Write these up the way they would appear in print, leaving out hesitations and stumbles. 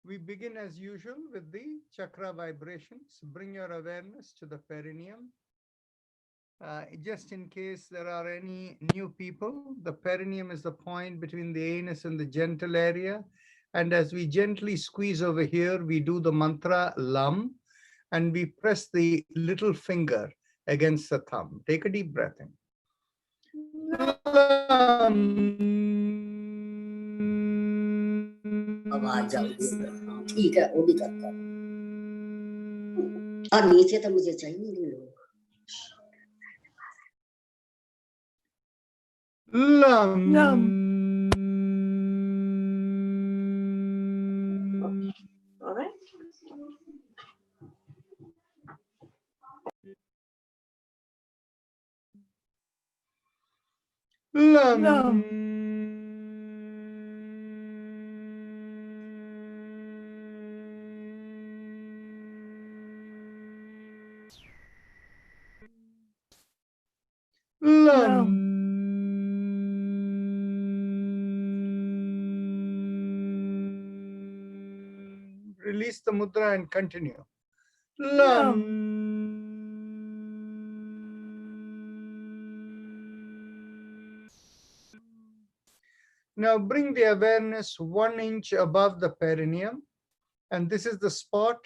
We begin as usual with the chakra vibrations. Bring your awareness to the perineum. Just in case there are any new people, the perineum is the point between the anus and the genital area. And as we gently squeeze over here, we do the mantra Lam, and we press the little finger against the thumb. Take a deep breath in. आवाज जाऊगी हाँ ठीक है वो भी करता और नीचे तो मुझे चाहिए नहीं लोग Lam. all right Lam. Lam. Release the mudra and continue. Lam. Now bring the awareness 1 inch above the perineum, and this is the spot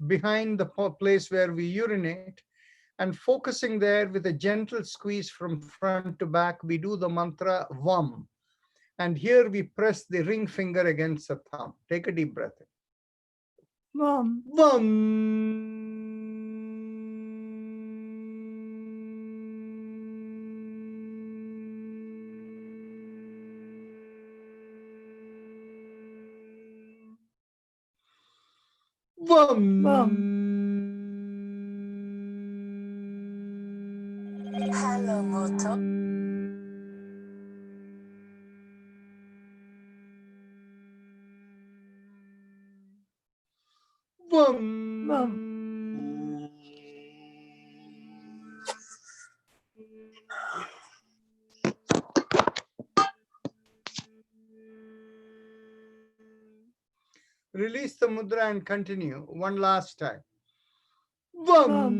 behind the place where we urinate, and focusing there with a gentle squeeze from front to back, we do the mantra Vam, and here we press the ring finger against the thumb. Take a deep breath in. Vam. Vam. Vam. Hello, Moto. Vam. Release the mudra and continue one last time. Vam.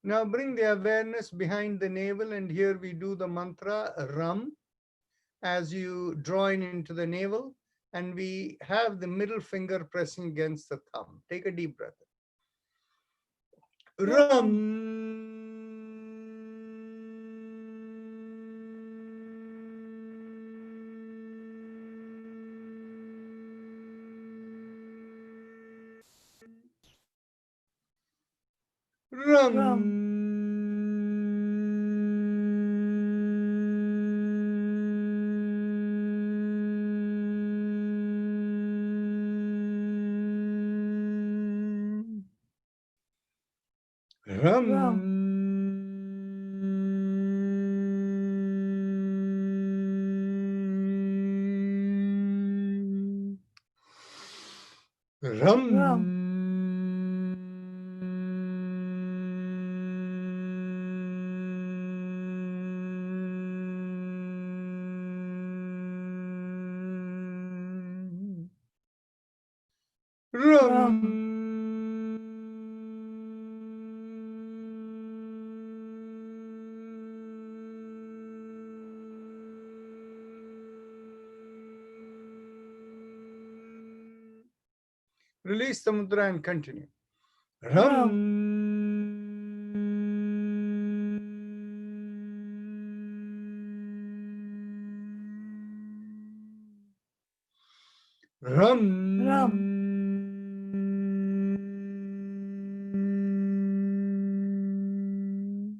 Now bring the awareness behind the navel, and here we do the mantra Ram as you draw in into the navel, and we have the middle finger pressing against the thumb. Take a deep breath. Ram. Ram. Ram. Ram. Ram. Release the mudra and continue. Ram. Ram. Ram.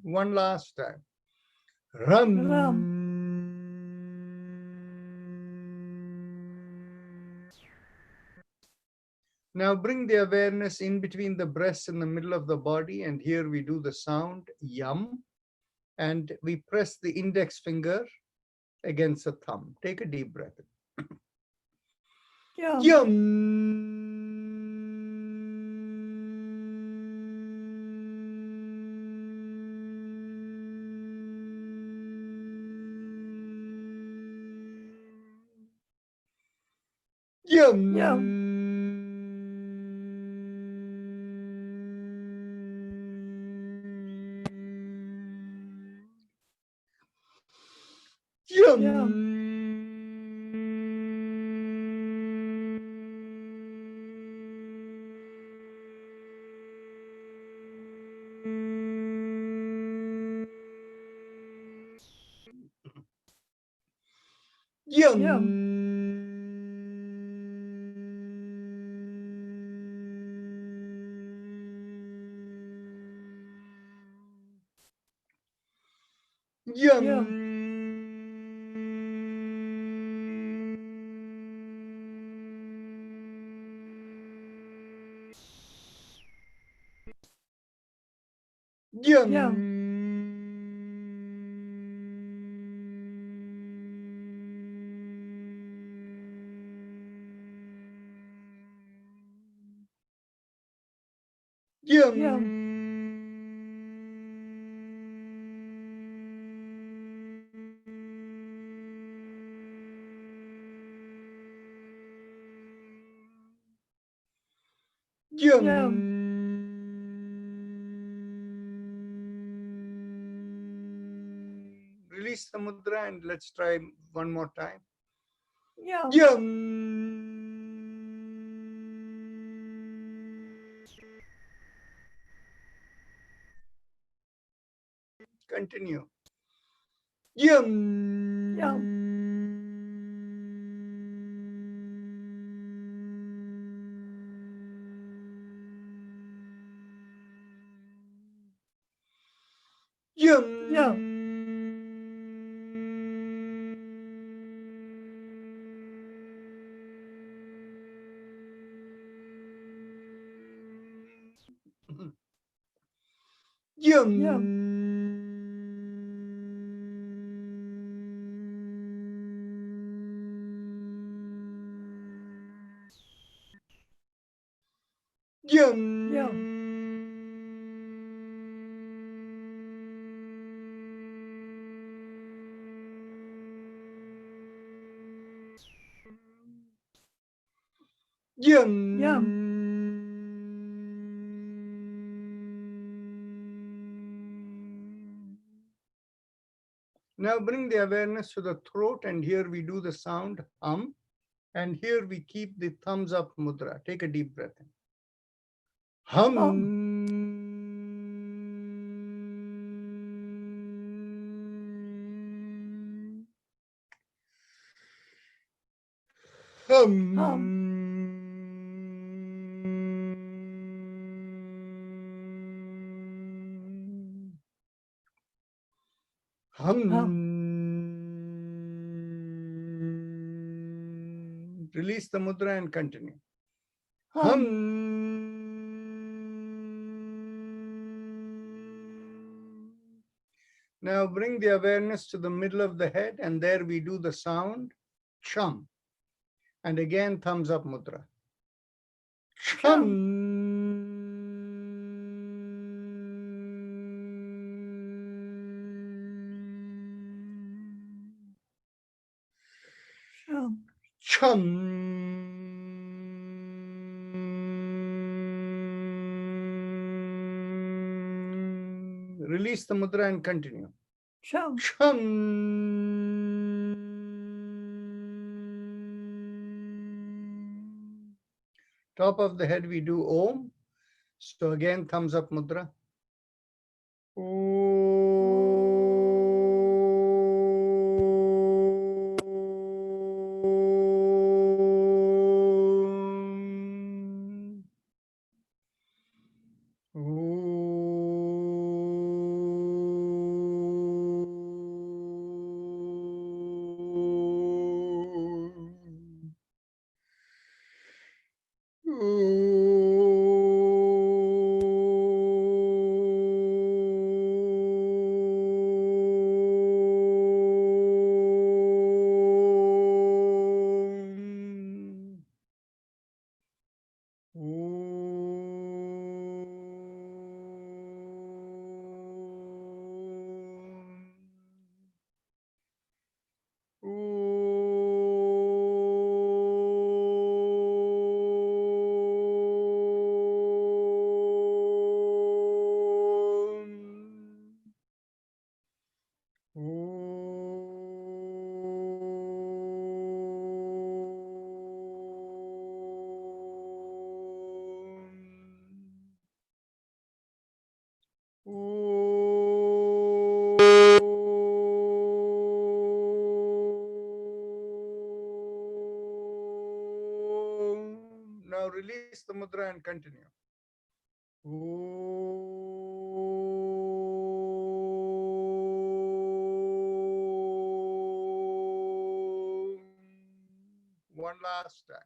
One last time. Ram. Ram. Now bring the awareness in between the breasts and the middle of the body, and here we do the sound Yam, and we press the index finger against the thumb. Take a deep breath. Yum. Yum. Yum. Yum. Yum. Yum. Yum. Yum. Yum. Release the mudra and let's try one more time. Yum. Continue. Yum. Yum. Yum. Yum. Yum. Now bring the awareness to the throat, and here we do the sound hum, and here we keep the thumbs up mudra. Take a deep breath in. Hum. Release the mudra and continue. Now bring the awareness to the middle of the head, and there we do the sound chum. And again, thumbs up mudra. Chum. Chum. Release the mudra and continue. Chum. Top of the head, we do Om. So again, thumbs up mudra. release the mudra and continue. One last time.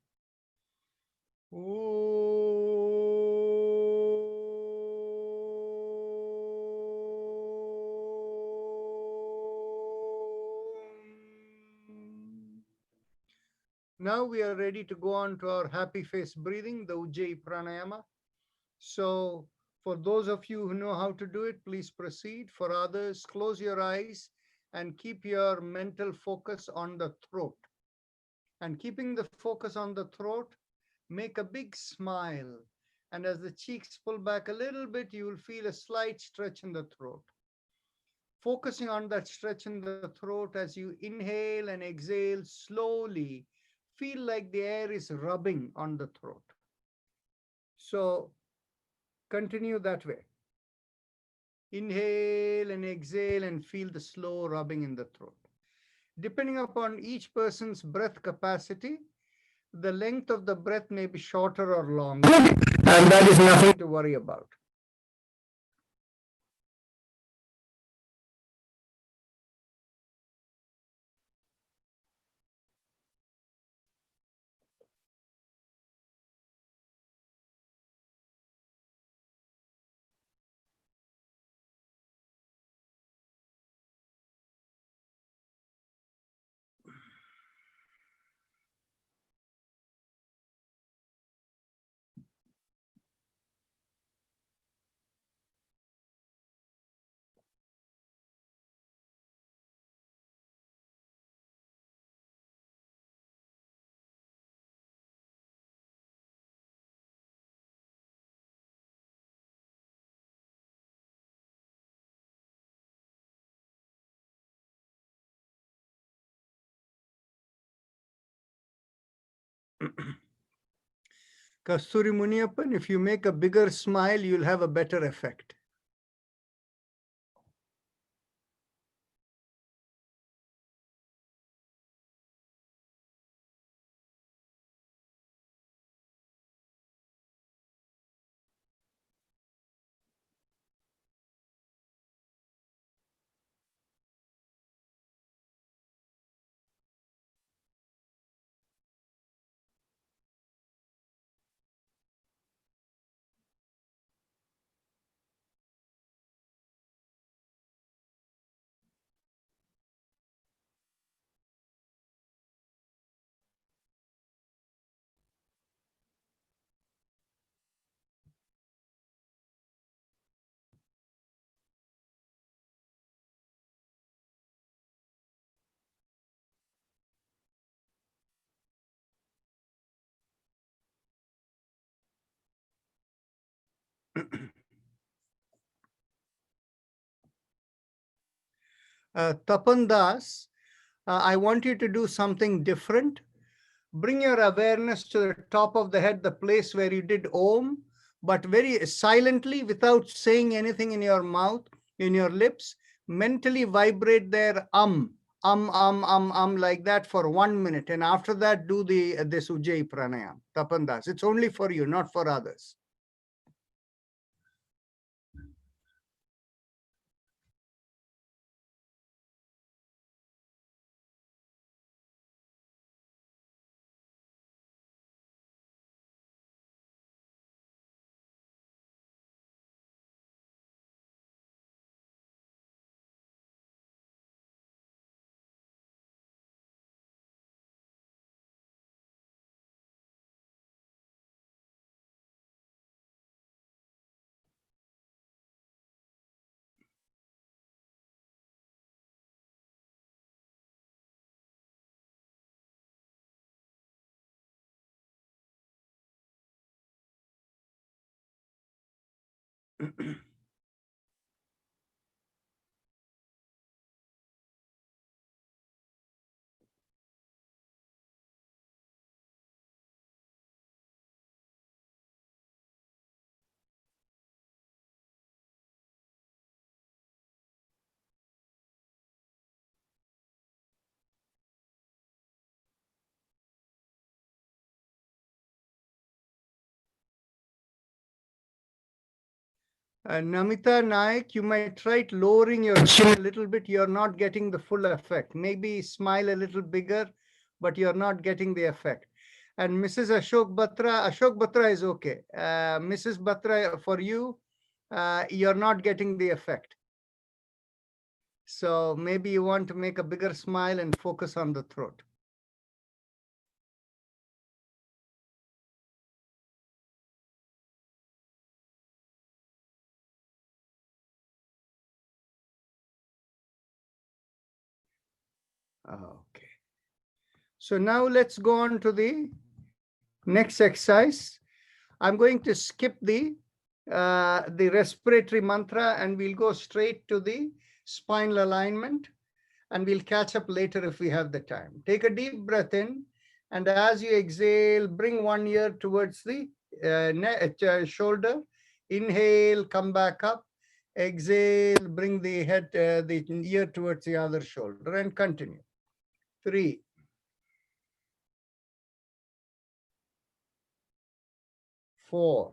Now we are ready to go on to our happy face breathing, the Ujjayi Pranayama. So for those of you who know how to do it, please proceed. For others, close your eyes and keep your mental focus on the throat. And keeping the focus on the throat, make a big smile. And as the cheeks pull back a little bit, you will feel a slight stretch in the throat. Focusing on that stretch in the throat as you inhale and exhale slowly, feel like the air is rubbing on the throat. So continue that way. Inhale and exhale and feel the slow rubbing in the throat. Depending upon each person's breath capacity, the length of the breath may be shorter or longer, and that is nothing to worry about. Kasturi Muniappan, if you make a bigger smile, you'll have a better effect. Tapan Das, I want you to do something different. Bring your awareness to the top of the head, the place where you did Om, but very silently, without saying anything in your mouth, in your lips. Mentally vibrate there, like that for 1 minute. And after that, do this Ujjayi Pranayam, Tapan Das. It's only for you, not for others. Namita Naik, you might try lowering your chin a little bit. You're not getting the full effect. Maybe smile a little bigger, but you're not getting the effect. And Mrs. Ashok Batra is okay. Mrs. Batra, for you, you're not getting the effect. So maybe you want to make a bigger smile and focus on the throat. Okay. So now let's go on to the next exercise. I'm going to skip the respiratory mantra and we'll go straight to the spinal alignment, and we'll catch up later if we have the time. Take a deep breath in, and as you exhale, bring one ear towards the shoulder. Inhale, come back up. Exhale, bring the head, the ear towards the other shoulder, and continue. 3, 4,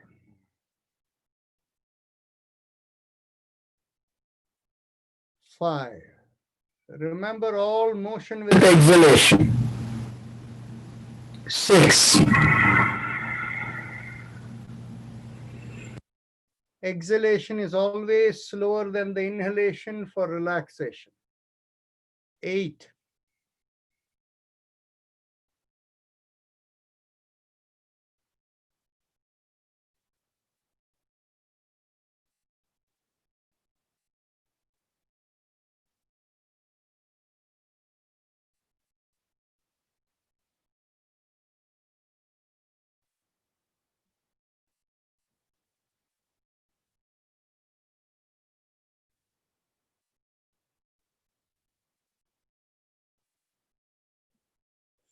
5. Remember, all motion with exhalation. 6. Exhalation is always slower than the inhalation for relaxation. 8.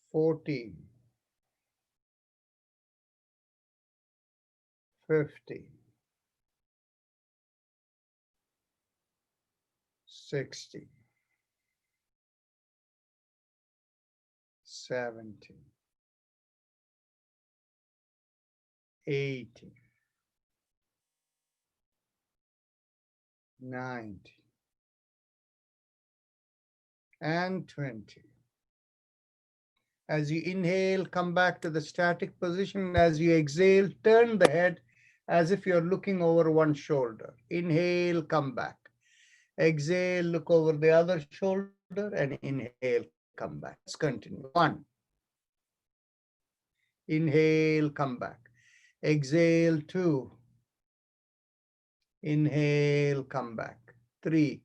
14. 15. 16. 17. 18. 19. And 20. As you inhale, come back to the static position. As you exhale, turn the head as if you're looking over one shoulder. Inhale, come back. Exhale, look over the other shoulder, and inhale, come back. Let's continue. 1. Inhale, come back. Exhale, 2. Inhale, come back. 3.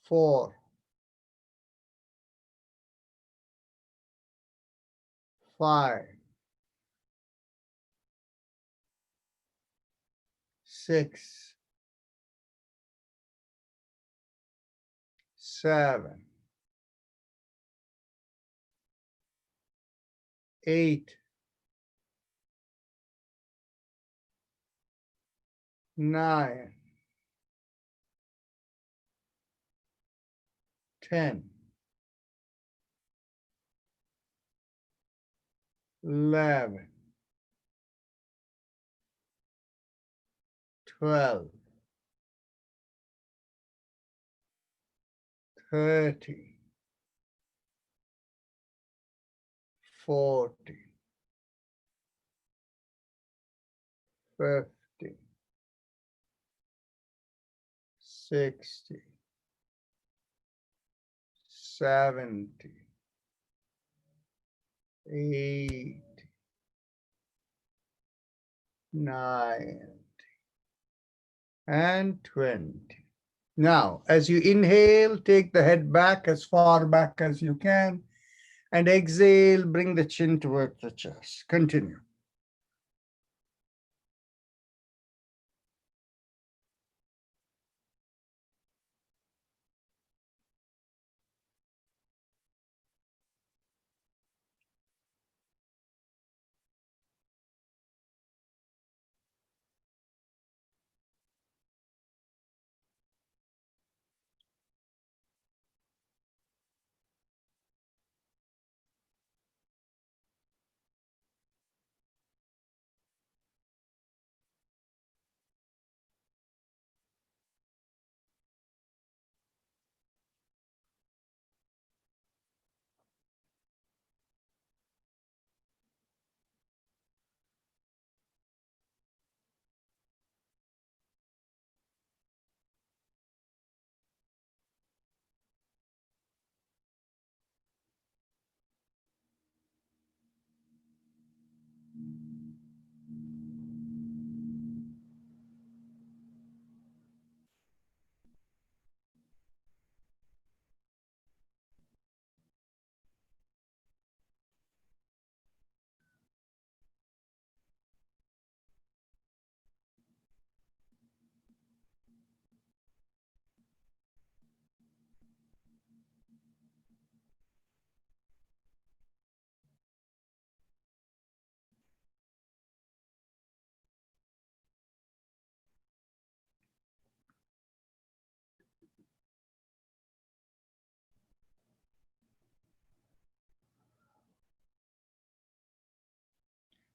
4. 5. 6. 7. 8. 9. 10. 11. 12. 13. 14. 15. 16. 17. 18. 19. And 20. Now, as you inhale, take the head back as far back as you can, and exhale, bring the chin towards the chest. Continue.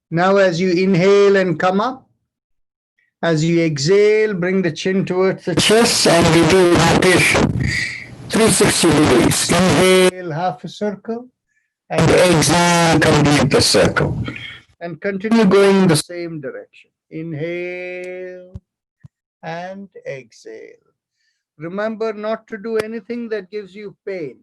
Now, as you inhale and come up, as you exhale, bring the chin towards the chest and we do rotation 360 degrees. Inhale, half a circle, and exhale, complete the circle. And continue going in the same direction. Inhale and exhale. Remember not to do anything that gives you pain.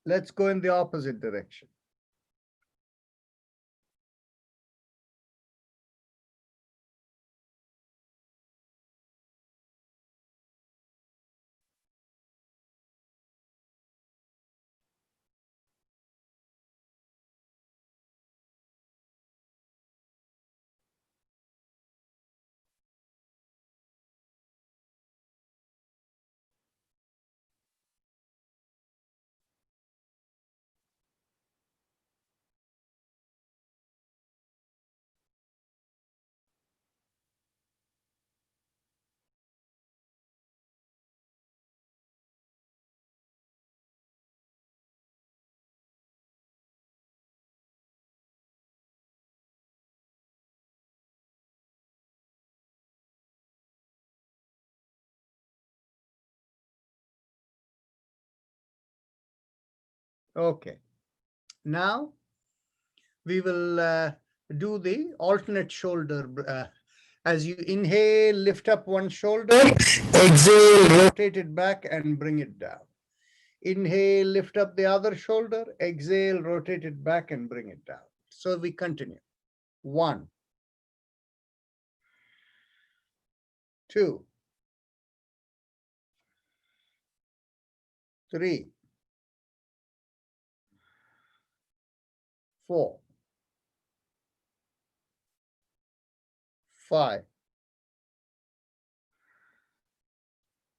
Let's go in the opposite direction. Okay. Now we will do the alternate shoulder. As you inhale, lift up one shoulder, exhale, rotate it back and bring it down. Inhale, lift up the other shoulder, exhale, rotate it back and bring it down. So we continue. 1, 2, 3, 4, 5,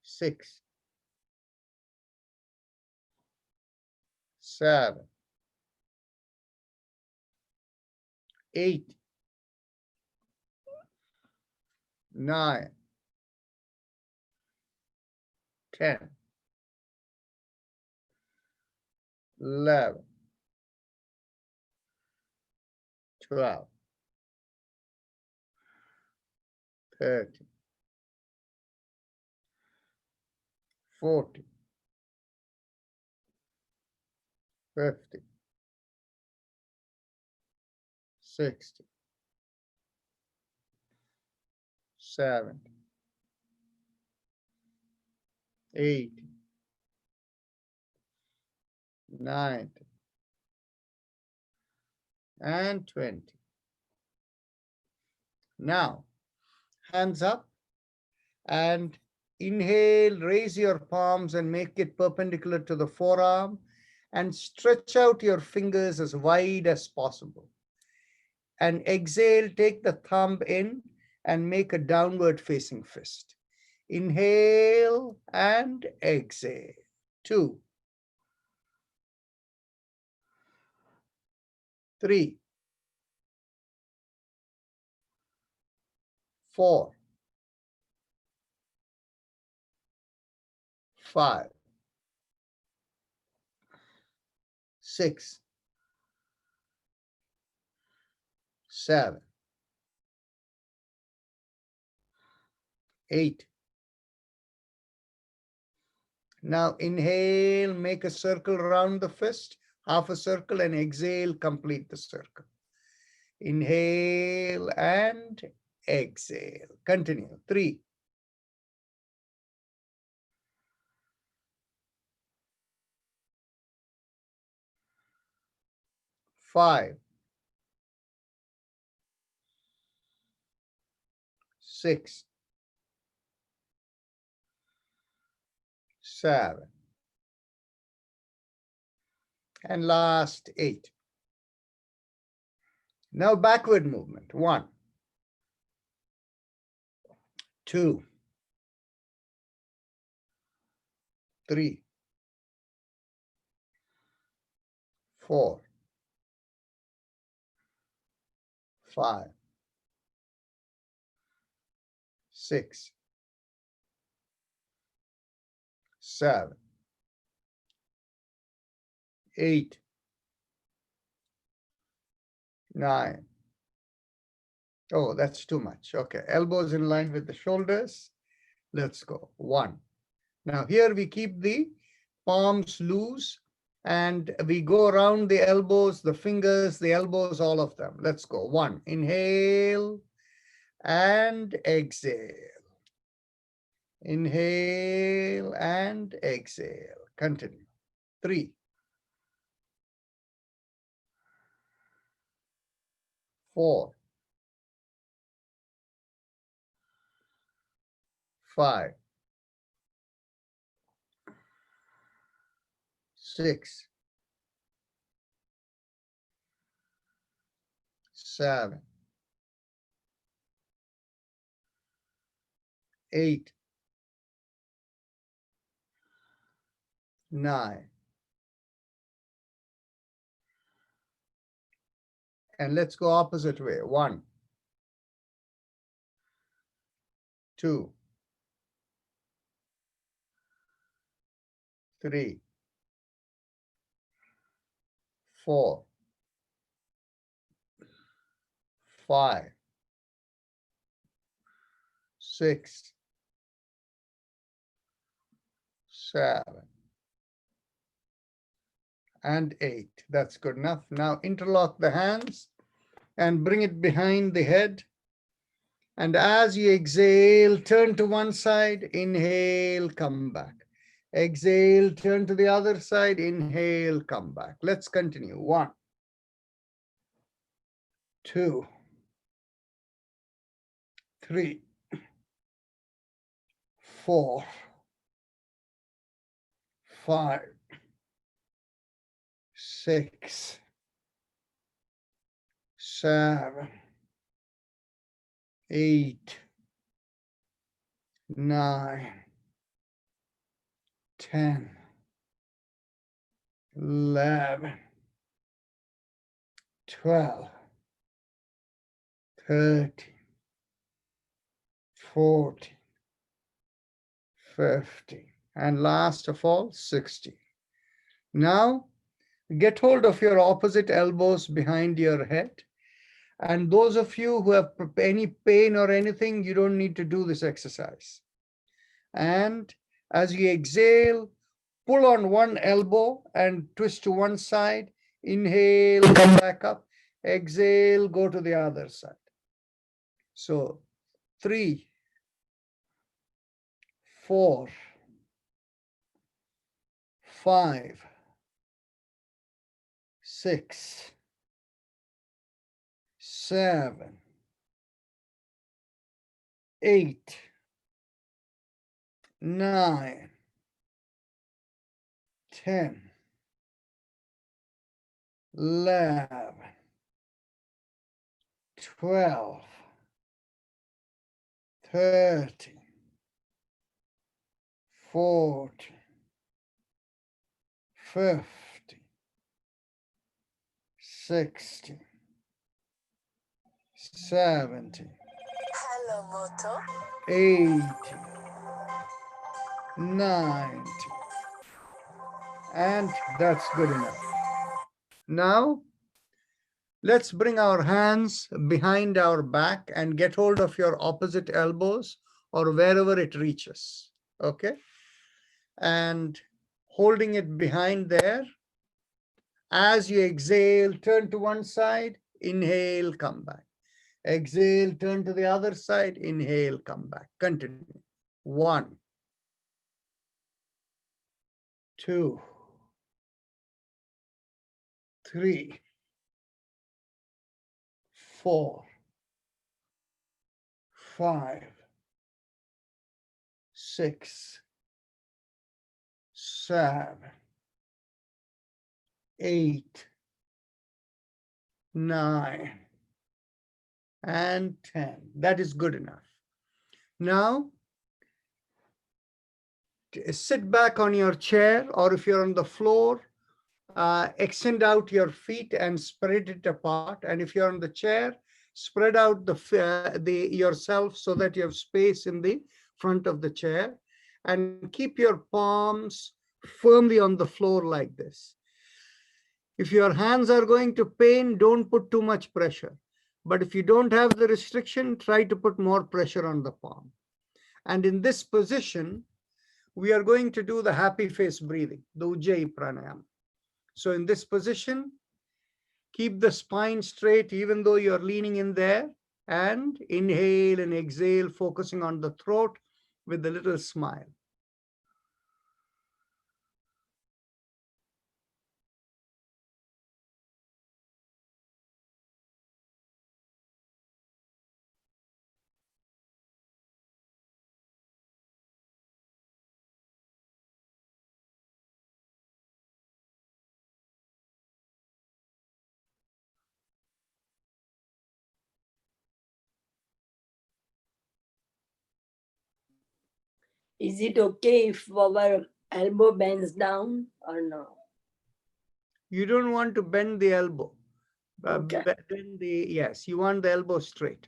6, 7, 8, 9, 10, 11, 12, 13, 14, 15, 16, 17, 18, 19, and 20. Now, hands up and inhale, raise your palms and make it perpendicular to the forearm and stretch out your fingers as wide as possible. And exhale, take the thumb in and make a downward facing fist. Inhale and exhale. 2, 3, 4, 5, 6, 7, 8. Now inhale, make a circle around the fist, half a circle, and exhale, complete the circle. Inhale and exhale. Continue. 3, 5, 6, 7, and last 8. Now backward movement. 1, 2, 3, 4, 5, 6, 7, 8, 9. Oh, that's too much. Okay, elbows in line with the shoulders. Let's go. 1. Now here we keep the palms loose and we go around the elbows, the fingers, the elbows, all of them. Let's go. 1. Inhale and exhale. Inhale and exhale. Continue. 3, 4, 5, 6, 7, 8, 9. And let's go opposite way. 1, 2, 3, 4, 5, 6, 7, and 8. That's good enough. Now interlock the hands and bring it behind the head. And as you exhale, turn to one side, inhale, come back. Exhale, turn to the other side, inhale, come back. Let's continue. 1, 2, 3, 4, 5, 6, 7, 8, 9, 10, 11, 12, 13, 14, 15, and last of all, 16. Now, get hold of your opposite elbows behind your head. And those of you who have any pain or anything, you don't need to do this exercise. And as you exhale, pull on one elbow and twist to one side. Inhale, come back up. Exhale, go to the other side. So 3, 4, 5, 6, 7, 8, 9, 10, 11, 12, 13, 14, 15, 16, 17, Hello, Moto. 18, 19, and that's good enough. Now, let's bring our hands behind our back and get hold of your opposite elbows or wherever it reaches, okay? And holding it behind there. As you exhale, turn to one side, inhale, come back. Exhale, turn to the other side, inhale, come back. Continue. 1, 2, 3, 4, 5, 6, 7, 8, 9, and 10. That is good enough. Now, sit back on your chair, or if you're on the floor, extend out your feet and spread it apart. And if you're on the chair, spread out yourself so that you have space in the front of the chair, and keep your palms firmly on the floor like this. If your hands are going to pain, don't put too much pressure. But if you don't have the restriction, try to put more pressure on the palm. And in this position, we are going to do the happy face breathing, the Ujjayi pranayama. So in this position, keep the spine straight even though you're leaning in there, and inhale and exhale, focusing on the throat with a little smile. Is it okay if our elbow bends down or no? You don't want to bend the elbow. Okay. Yes, you want the elbow straight.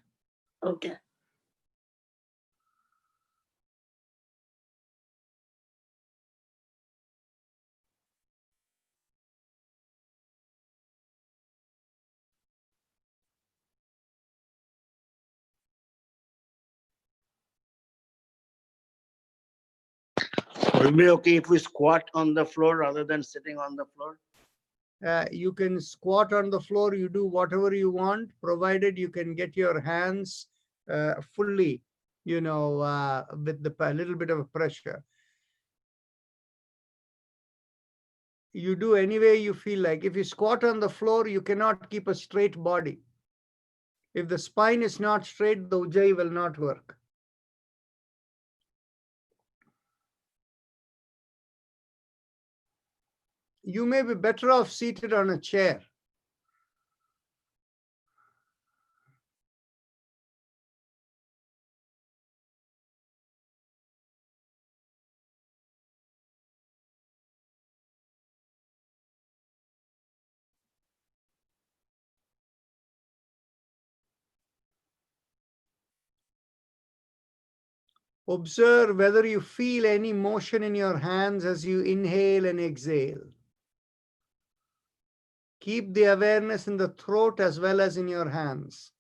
Okay. Will it be okay if we squat on the floor rather than sitting on the floor? You can squat on the floor, you do whatever you want, provided you can get your hands fully, with a little bit of pressure. You do any way you feel like. If you squat on the floor, you cannot keep a straight body. If the spine is not straight, the Ujjayi will not work. You may be better off seated on a chair. Observe whether you feel any motion in your hands as you inhale and exhale. Keep the awareness in the throat as well as in your hands.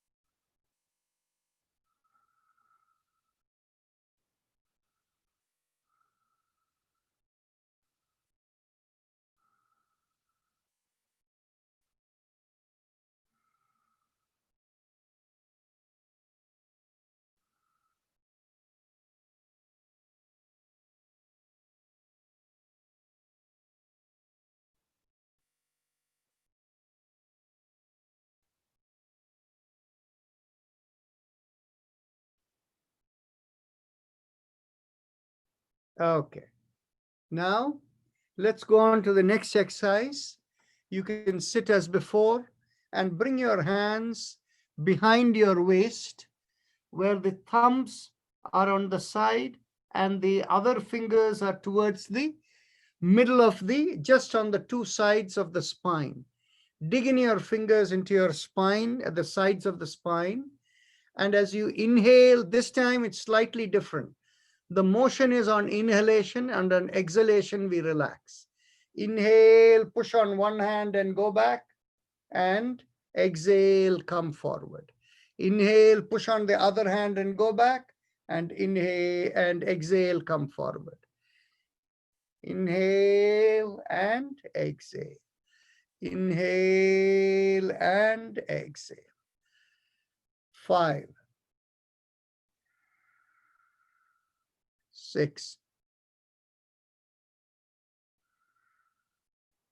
Okay. Now, let's go on to the next exercise. You can sit as before and bring your hands behind your waist, where the thumbs are on the side and the other fingers are towards the middle of just on the two sides of the spine. Dig in your fingers into your spine, at the sides of the spine. And as you inhale, this time it's slightly different. The motion is on inhalation, and on exhalation, we relax. Inhale, push on one hand and go back, and exhale, come forward. Inhale, push on the other hand and go back, and inhale and exhale, come forward. Inhale and exhale. Inhale and exhale. 5, 6,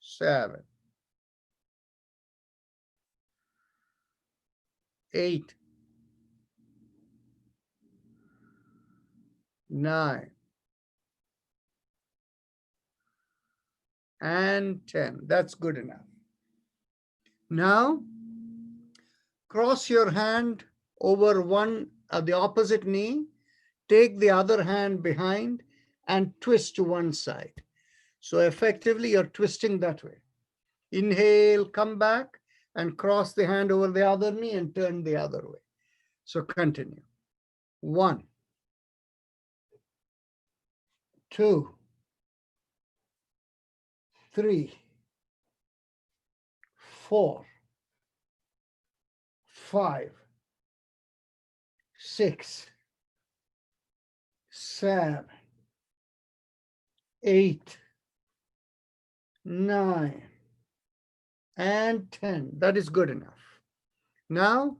7, 8, 9, and 10. That's good enough. Now, cross your hand over the opposite knee, take the other hand behind and twist to one side. So effectively, you're twisting that way. Inhale, come back and cross the hand over the other knee and turn the other way. So continue. 1, 2, 3, 4, 5, 6, 7, 8, 9, and 10. That is good enough. Now,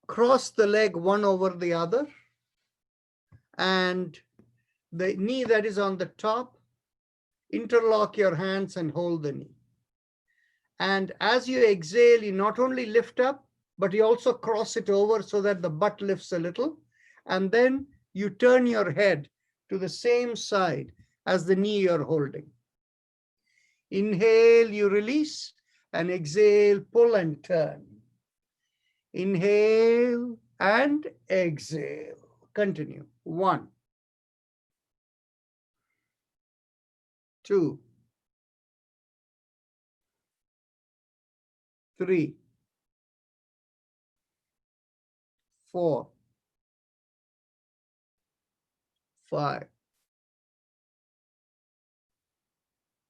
cross the leg one over the other, and the knee that is on the top, interlock your hands and hold the knee. And as you exhale, you not only lift up, but you also cross it over so that the butt lifts a little. And then you turn your head to the same side as the knee you're holding. Inhale, you release, and exhale, pull and turn. Inhale and exhale. Continue. 1, 2, 3, 4, 5,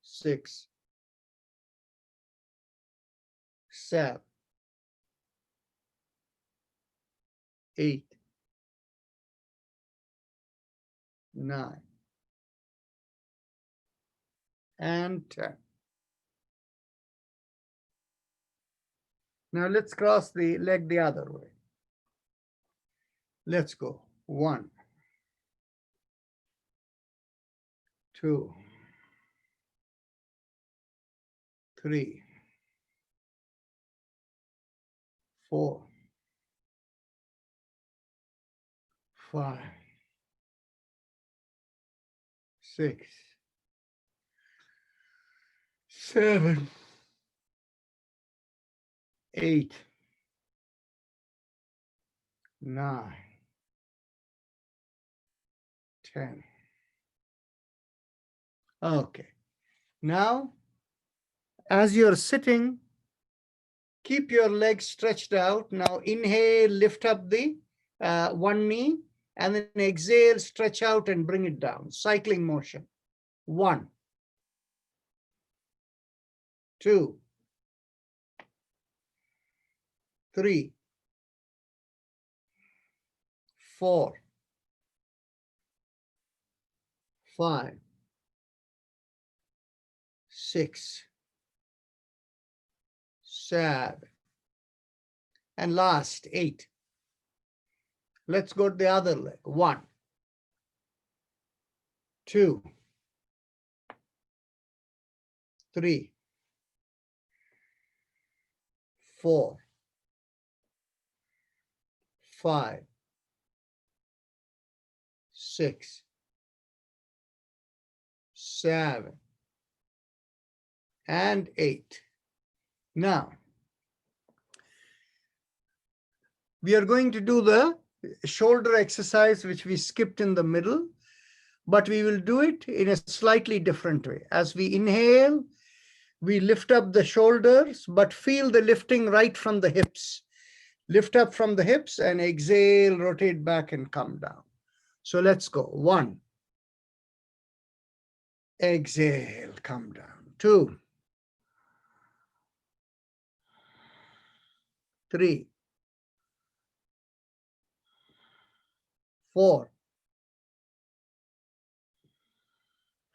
6, 7, 8, 9, and 10. Now let's cross the leg the other way. Let's go. 1, 2, 3, 4, 5, 6, 7, 8, 9, 10. Okay. Now, as you're sitting, keep your legs stretched out. Now inhale, lift up the one knee, and then exhale, stretch out and bring it down. Cycling motion. 1, 2, 3, 4, 5, 6, 7, and last 8. Let's go to the other leg. 1, 2, 3, 4, 5, 6, 7, and 8. Now, we are going to do the shoulder exercise, which we skipped in the middle, but we will do it in a slightly different way. As we inhale, we lift up the shoulders, but feel the lifting right from the hips. Lift up from the hips and exhale, rotate back and come down. So let's go. 1, exhale, come down. 2, 3, 4,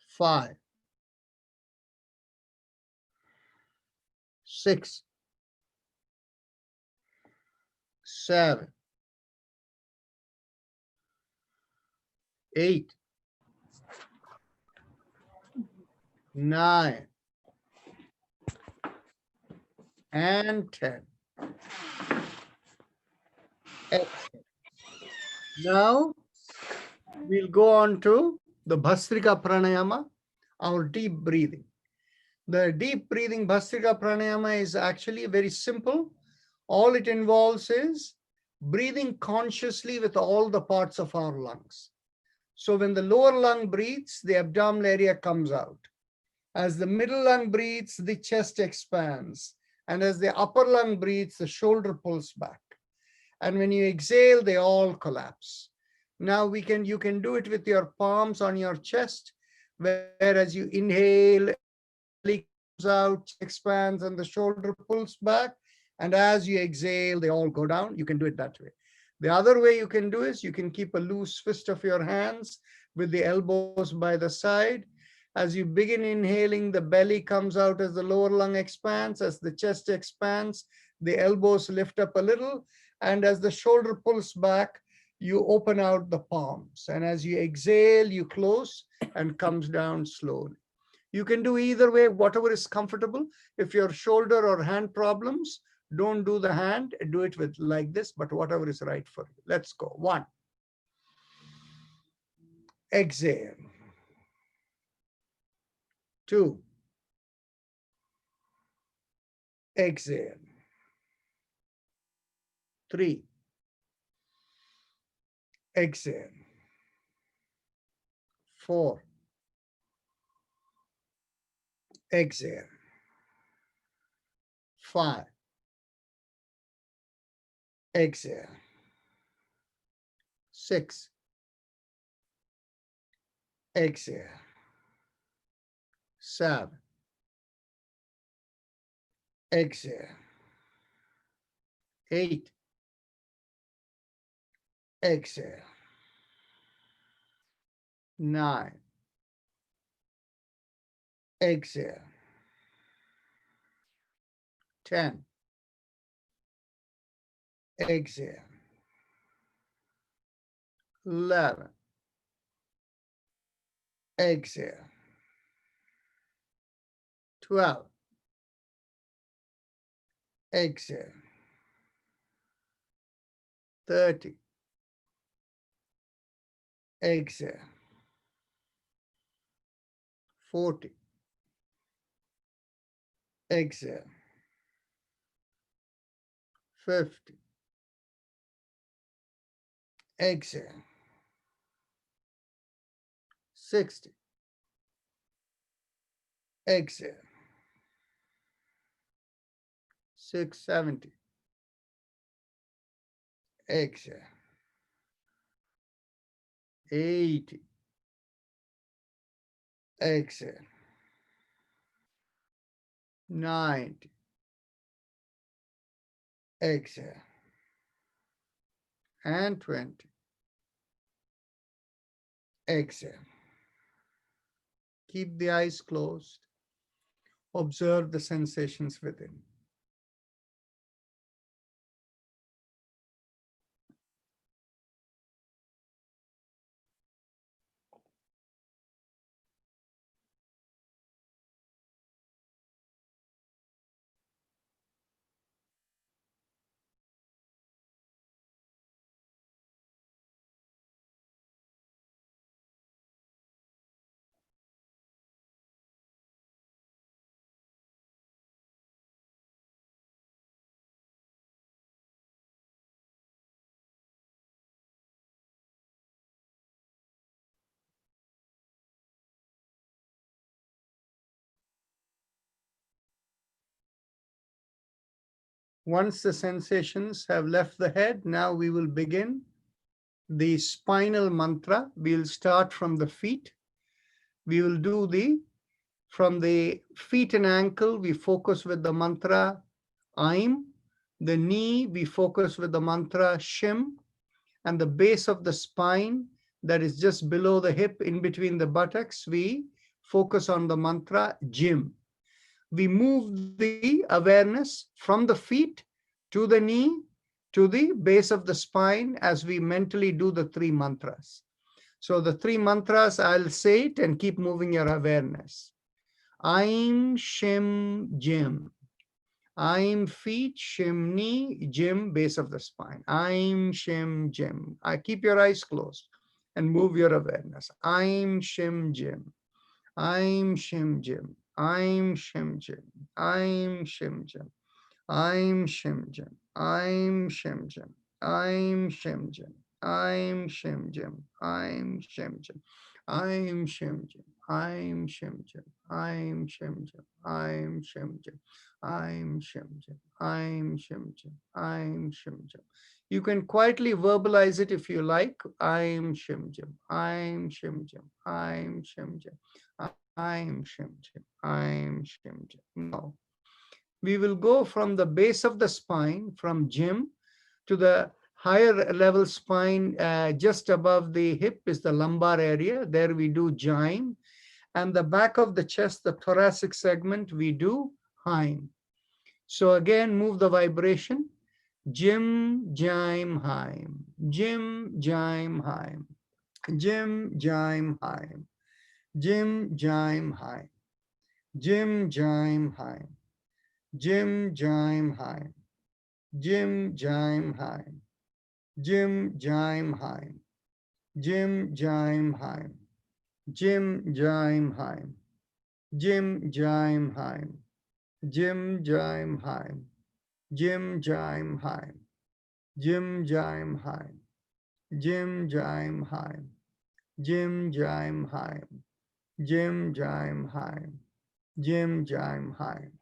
5, 6, 7, 8, 9, and 10. Excellent. Now, we'll go on to the Bhastrika Pranayama, our deep breathing. The deep breathing Bhastrika Pranayama is actually very simple. All it involves is breathing consciously with all the parts of our lungs. So when the lower lung breathes, the abdominal area comes out. As the middle lung breathes, the chest expands. And as the upper lung breathes, the shoulder pulls back. And when you exhale, they all collapse. Now you can do it with your palms on your chest, whereas you inhale, belly comes out, expands, and the shoulder pulls back. And as you exhale, they all go down. You can do it that way. The other way you can do is you can keep a loose fist of your hands with the elbows by the side. As you begin inhaling, the belly comes out as the lower lung expands. As the chest expands, the elbows lift up a little. And as the shoulder pulls back, you open out the palms. And as you exhale, you close and comes down slowly. You can do either way, whatever is comfortable. If your shoulder or hand problems, don't do the hand, do it with like this, but whatever is right for you. Let's go. 1. Exhale. 2. Exhale. 3. Exhale. 4. Exhale. 5. Exhale. 6. Exhale. 7. Exhale. 8. Exhale. 9. Exhale. 10. Exhale. 11. Exhale. 12. Exhale. 30. Exhale. 40. Exhale. 50. Exhale. 60. Exhale. 670. Exhale. 80. Exhale. 90. Exhale. And 20. Exhale. Keep the eyes closed. Observe the sensations within. Once the sensations have left the head, now we will begin the spinal mantra. We'll start from the feet. We will do from the feet and ankle, we focus with the mantra Aim. The knee, we focus with the mantra Shim. And the base of the spine, that is just below the hip, in between the buttocks, we focus on the mantra Jim. We move the awareness from the feet to the knee, to the base of the spine as we mentally do the 3 mantras. So the 3 mantras, I'll say it and keep moving your awareness. Aim, Shim, Jim. Aim, feet, Shim, knee, Jim, base of the spine. Aim, Shim, Jim. I keep your eyes closed. and move your awareness. I'm Shim Jim. I'm Shim Jim. I'm Shim Jim. I'm Shim Jim. I'm Shim Jim. I'm Shim Jim. I'm Shim Jim. I'm Shim Jim. I'm Shim Jim. I'm Shim Jim. I'm Shim Jim. I'm Shim Jim. I'm Shim Jim. I'm Shim Jim. I'm Shim Jim. I'm Shim Jim. You can quietly verbalize it if you like. I'm Shim Jim. I'm Shim Jim. I'm Shim Jim. I'm Shim Jim. I'm Shim Jim. No. We will go from the base of the spine, from Jim, to the higher level spine, just above the hip is the lumbar area. There we do Jaim. And the back of the chest, the thoracic segment, we do Haim. So again, move the vibration. Jim, Jaim, Haim. Jim, Jaim, Haim. Jim, Jaim, Haim. Jim, Jaim, Haim. Jim, Jaim, Haim. Jim, Jaim, Haim. Jim, Jaim, Haim. Jim, Jaim, Haim. Jim, Jaim, Haim. Jim, Jaim, Haim. Jim, Jaim, Haim. Jim, Jaim, Haim. Jim, Jaim, Haim. Jim, Jaim, Haim. Jim, Jaim, Haim. Jim, Jaim, Haim. Jim, Jaim, Haim. Jim, Jaim, Haim.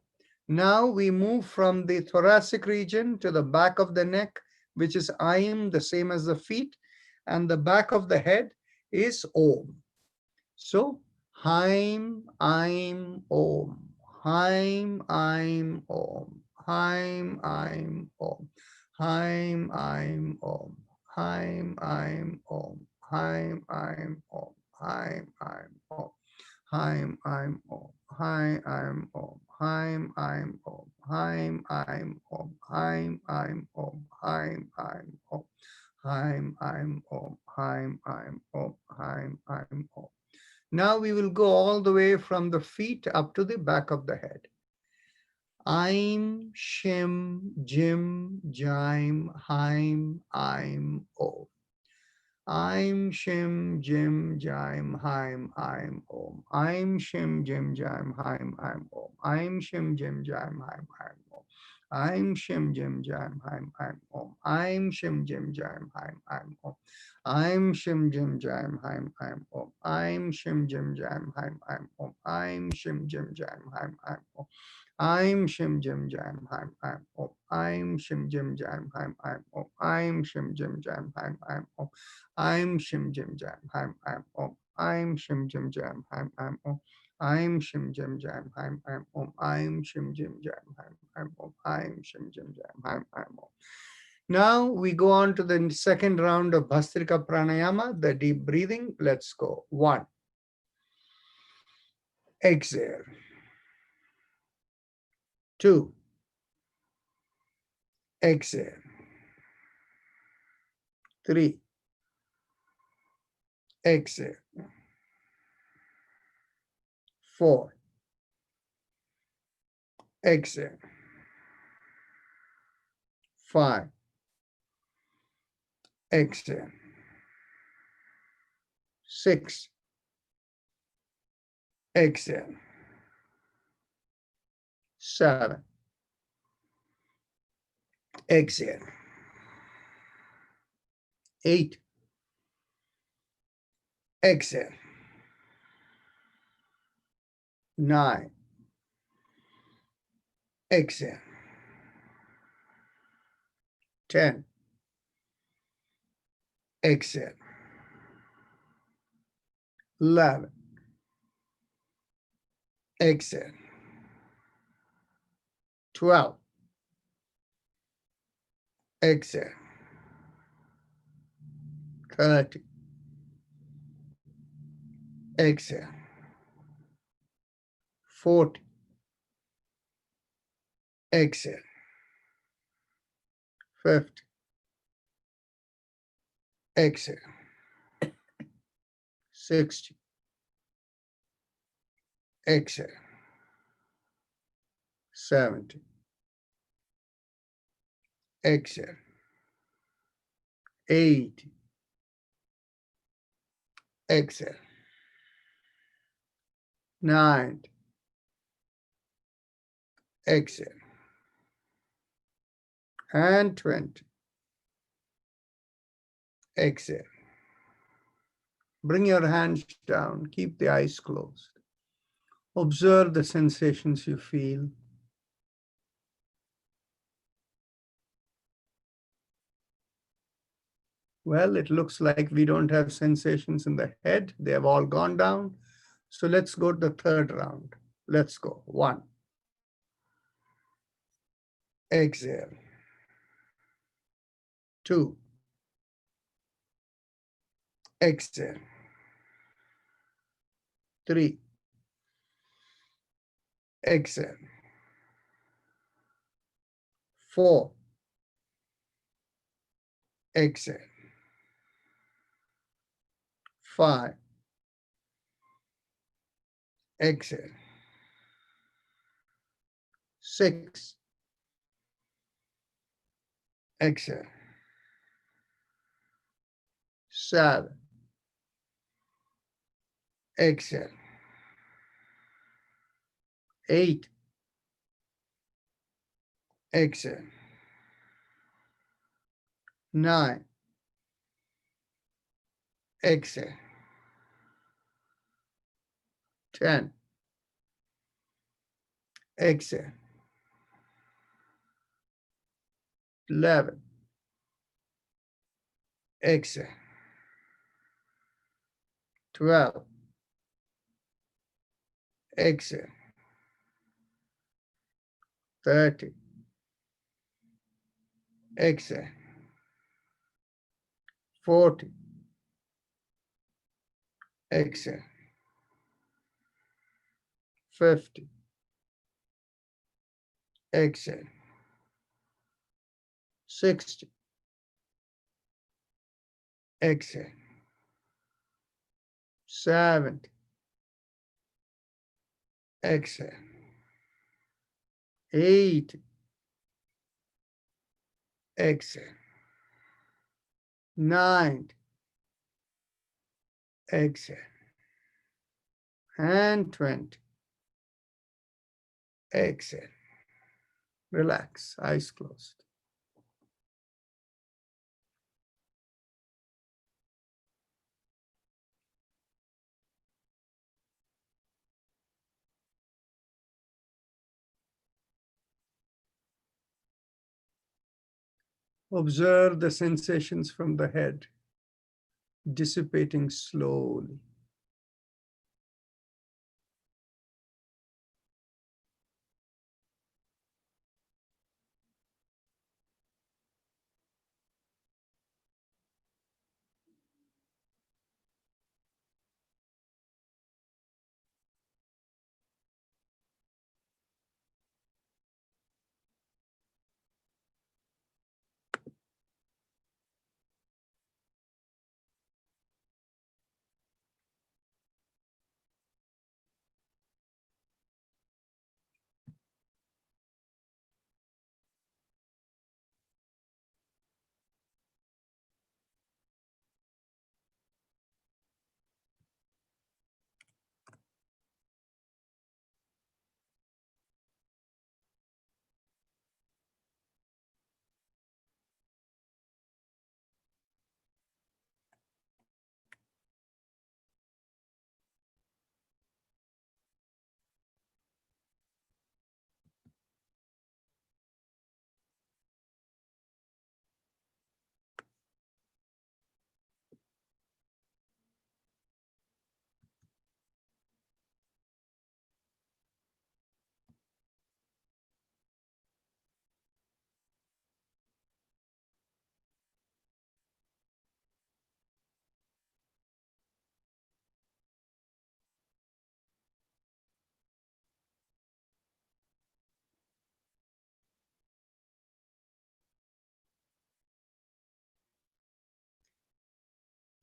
Now we move from the thoracic region to the back of the neck, which is Aim, the same as the feet, and the back of the head is Om. So Haim, Aim, Om. Haim, Aim, Om. Haim, Aim, Om. Haim, Aim, Om. Haim, Aim, Om. Haim, Aim, Om. Haim, Aim, Om. Haim, Aim, Om. Haim, Aim, Om. Haim, Aim, Om. Haim, Aim, Om. Haim, Aim, Om. Haim, Aim, Om. Haim, Aim, Om. Haim, Aim, Om. Haim, Aim, Om. Now we will go all the way from the feet up to the back of the head. Aim, Shim, Jim, Jaim, Haim, Aim, Om. Aim, Shim, Jim, Jaim, Haim, Aim, Om. Aim, Shim, Jim, Jaim, Haim, Aim, Om. Aim, Shim, Jim, Jaim, Haim, Aim, Om. Aim, Shim, Jim, Jaim, Haim, Aim, Om. Aim, Shim, Jim, Jaim, Haim, Aim, Om. Aim, Shim, Jim, Jaim, Haim, Aim, Om. Aim, Shim, Jim, Jaim, Haim, Aim, Om. Aim, Shim, Jim, Jaim, Haim, Aim, Om. I'm Shim Jim Jam Haim Aim Om. I'm Shim Jim Jam Haim Aim Om. I'm Shim Jim Jam Haim Aim Om. I'm Shim Jim Jam Haim Aim Om. I'm Shim Jim Jam Haim Aim Om. I'm Shim Jim Jam Haim Aim Om. I'm Shim Jim Jam Haim Aim Om. I'm Shim Jim Jam Haim Aim Om. Now we go on to the second round of Bhastrika Pranayama, the deep breathing. Let's go. 1. Exhale. 2. Exhale. 3. Exhale. 4. Exhale. 5. Exhale. 6. Exhale. 7. Exhale. 8. Exhale. 9. Exhale. 10. Exhale. 11. Exhale. 12. Exhale. 30. Exhale. 40. Exhale. 50. Exhale. 60. Exhale. 70. Exhale. 80. exhale. 9, exhale. And 20, exhale. Bring your hands down, keep the eyes closed. Observe the sensations you feel. Well, it looks like we don't have sensations in the head. They have all gone down. So let's go to the third round. Let's go. 1, exhale. 2, exhale. 3, exhale. 4, exhale. 5, exhale. 6, exhale. 7, exhale. 8, exhale. 9, exhale. 10, exhale. 11, exhale. 12, exhale. 30, exhale. 40, exhale. 50, exhale. 60, exhale. 70, exhale. 80, exhale. 90, exhale. And 20, exhale. Relax, eyes closed. Observe the sensations from the head dissipating slowly.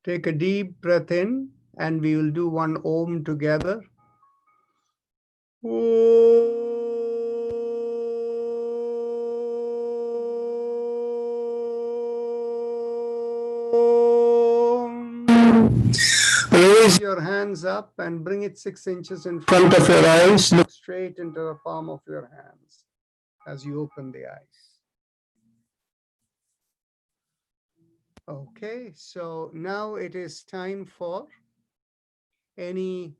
Take a deep breath in, and we will do one Om together. Om. Raise your hands up and bring it 6 inches in front of your eyes. Look straight into the palm of your hands as you open the eyes. Okay, so now it is time for any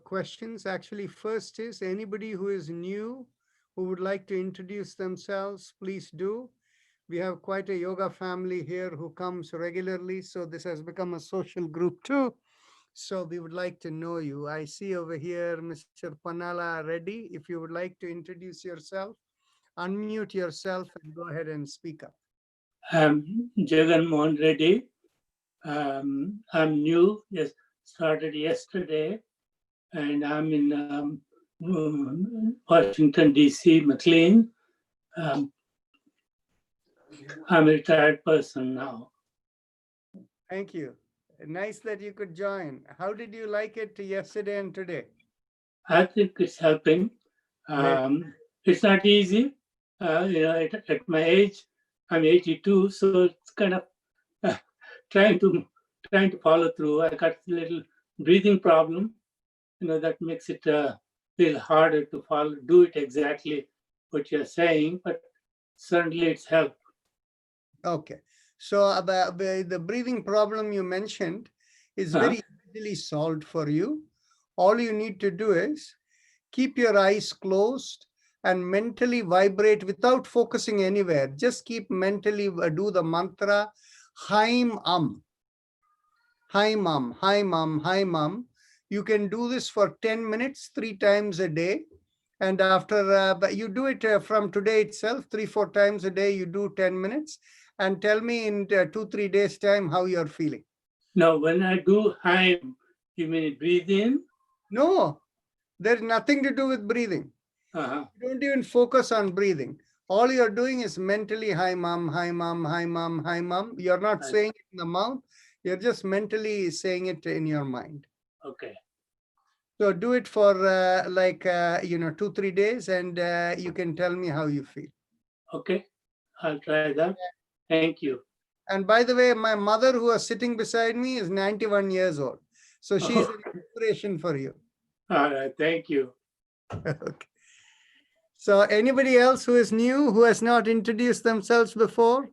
questions. Actually, first is anybody who is new, who would like to introduce themselves, please do. We have quite a yoga family here who comes regularly, so this has become a social group too. So we would like to know you. I see over here Mr. Panala Reddy. If you would like to introduce yourself, unmute yourself and go ahead and speak up. I'm Jagan Mohan Reddy. I'm new, just started yesterday, and I'm in Washington, D.C., McLean. I'm a retired person now. Thank you. Nice that you could join. How did you like it yesterday and today? I think it's helping. It's not easy. At my age, I'm 82, so it's kind of trying to follow through. I got a little breathing problem, that makes it a little harder to do it exactly what you're saying, but certainly it's helped. Okay. So the breathing problem you mentioned is very easily solved for you. All you need to do is keep your eyes closed and mentally vibrate without focusing anywhere. Just keep mentally do the mantra Haim Haim Haim Haim. You can do this for 10 minutes, 3 times a day. And after you do it from today itself, 3-4 times a day, you do 10 minutes. And tell me in 2-3 days time how you're feeling. Now, when I do Haim, you mean breathe in? No, there's nothing to do with breathing. Uh-huh. You don't even focus on breathing. All you're doing is mentally hi mom, hi mom, hi mom, hi mom. You're not saying it in the mouth. You're just mentally saying it in your mind. Okay. So do it for 2-3 days, and you can tell me how you feel. Okay, I'll try that. Thank you. And by the way, my mother who was sitting beside me is 91 years old. So she's an inspiration for you. All right, thank you. Okay. So anybody else who is new, who has not introduced themselves before?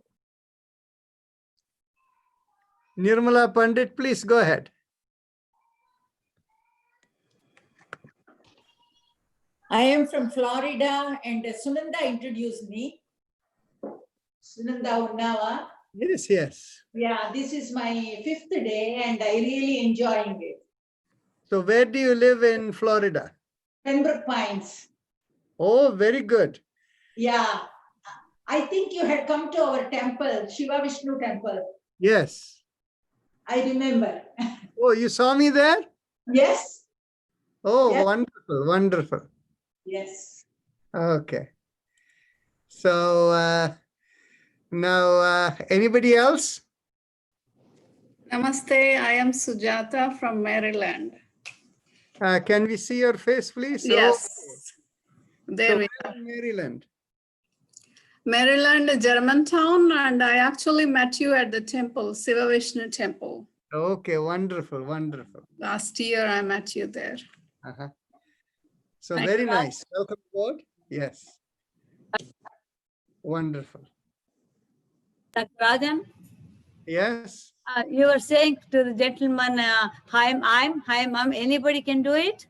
Nirmala Pandit, please go ahead. I am from Florida, and Sunanda introduced me. Sunanda Unnava. Yes, yes. Yeah, this is my 5th day, and I really enjoying it. So where do you live in Florida? Pembroke Pines. Oh, very good. Yeah, I think you had come to our temple, Shiva Vishnu temple. Yes. I remember. Oh, you saw me there? Yes. Oh, Yes. Wonderful, wonderful. Yes. Okay. So now anybody else? Namaste, I am Sujata from Maryland. Can we see your face, please? Yes. Oh. There So we where are. in Maryland. Maryland, Germantown, and I actually met you at the temple, Siva Vishnu temple. Okay, wonderful, wonderful. Last year I met you there. Uh-huh. So Thank very you. nice. Welcome aboard. Yes. Wonderful. Dr. Rajan, Yes. you were saying to the gentleman, hi, mom, anybody can do it?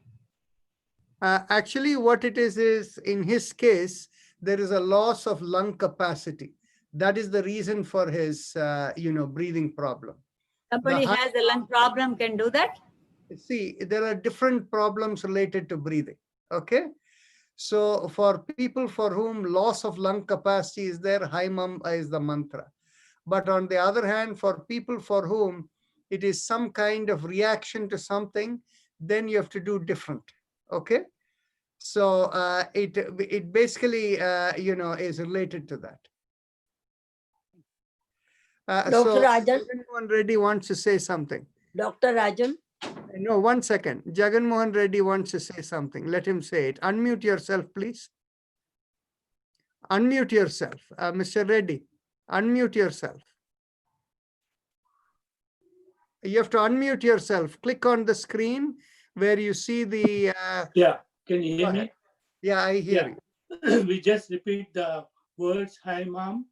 Actually, what it is in his case, there is a loss of lung capacity. That is the reason for his, breathing problem. Somebody has a lung problem can do that? See, there are different problems related to breathing. Okay. So for people for whom loss of lung capacity is there, Haimam is the mantra. But on the other hand, for people for whom it is some kind of reaction to something, then you have to do different. Okay. So it basically, is related to that. Dr. Rajan. Jagan Mohan Reddy wants to say something. Dr. Rajan. No, 1 second. Jagan Mohan Reddy wants to say something. Let him say it. Unmute yourself, please. Unmute yourself. Mr. Reddy, unmute yourself. You have to unmute yourself. Click on the screen where you see the, Yeah, can you go hear ahead. me? Yeah, I hear you. We just repeat the words, hi mom,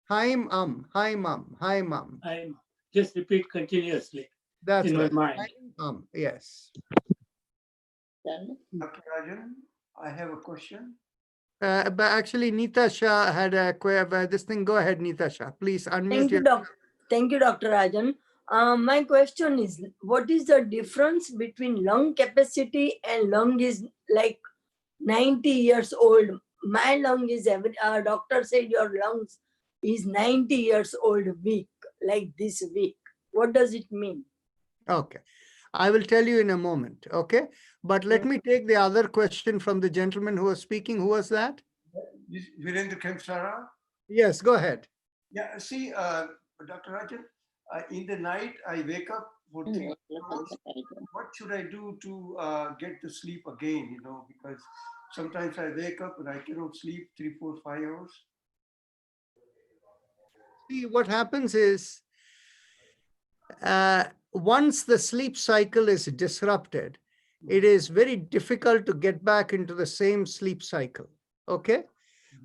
Hi, mom. Hi, mom. Hi, mom. hi mom. Just repeat continuously That's in my right. mind. Hi, mom. Yes. Dr. Rajan, I have a question. But actually, Neeta Shah had a this thing. Go ahead, Neeta Shah. Please unmute Thank you, your. Thank you, Dr. Rajan. My question is, what is the difference between lung capacity and lung is like 90 years old? My lung is, doctor said your lungs is 90 years old weak, like this week. What does it mean? Okay. I will tell you in a moment. Okay. But let me take the other question from the gentleman who was speaking. Who was that? This Virendra Kemsara. Yes, go ahead. Yeah, see, Dr. Rajan, in the night I wake up for 3 hours. What should I do to get to sleep again? You know, because sometimes I wake up and I cannot sleep 3, 4, 5 hours. See, what happens is once the sleep cycle is disrupted, it is very difficult to get back into the same sleep cycle. Okay.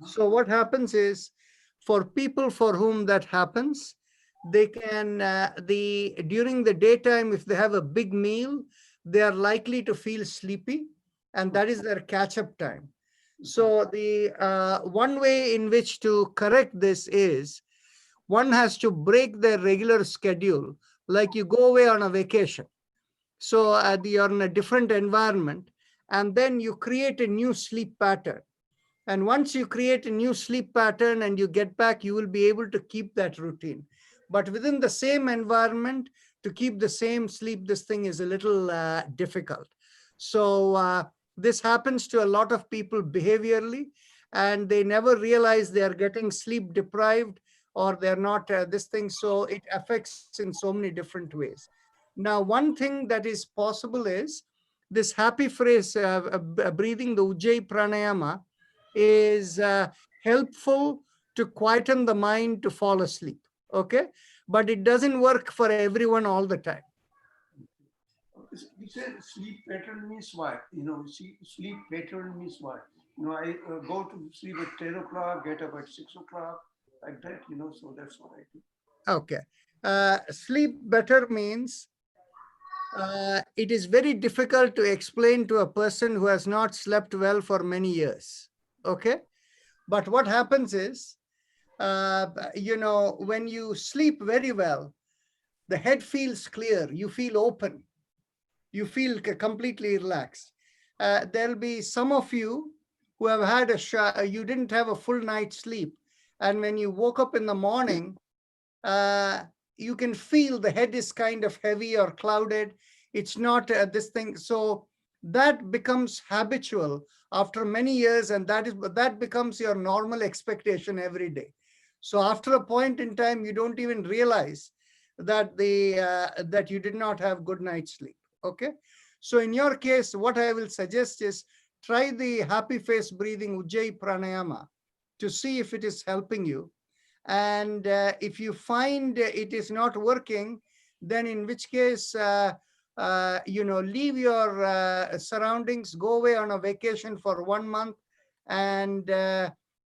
So what happens is, for people for whom that happens, they can, during the daytime, if they have a big meal, they are likely to feel sleepy, and that is their catch-up time. So the one way in which to correct this is, one has to break their regular schedule, like you go away on a vacation. So you're in a different environment, and then you create a new sleep pattern. And once you create a new sleep pattern and you get back, you will be able to keep that routine. But within the same environment, to keep the same sleep, this thing is a little difficult. So this happens to a lot of people behaviorally, and they never realize they are getting sleep deprived, or they're not this thing. So it affects in so many different ways. Now, one thing that is possible is this happy phrase, breathing, the Ujjayi Pranayama, is helpful to quieten the mind to fall asleep. Okay. But it doesn't work for everyone all the time. You said sleep pattern means what? You know, sleep pattern means what? You know, I go to sleep at 10 o'clock, get up at 6 o'clock, like that, you know, so that's what I do. Okay. Sleep better means it is very difficult to explain to a person who has not slept well for many years. Okay. But what happens is, you know, when you sleep very well, the head feels clear, you feel open, you feel completely relaxed. There'll be some of you who have had you didn't have a full night's sleep. And when you woke up in the morning, you can feel the head is kind of heavy or clouded. It's not this thing. So that becomes habitual after many years, and that becomes your normal expectation every day. So after a point in time, you don't even realize that that you did not have good night's sleep. Okay. So in your case, what I will suggest is try the happy face breathing Ujjayi Pranayama to see if it is helping you. And if you find it is not working, then in which case, you know, leave your surroundings, go away on a vacation for 1 month, and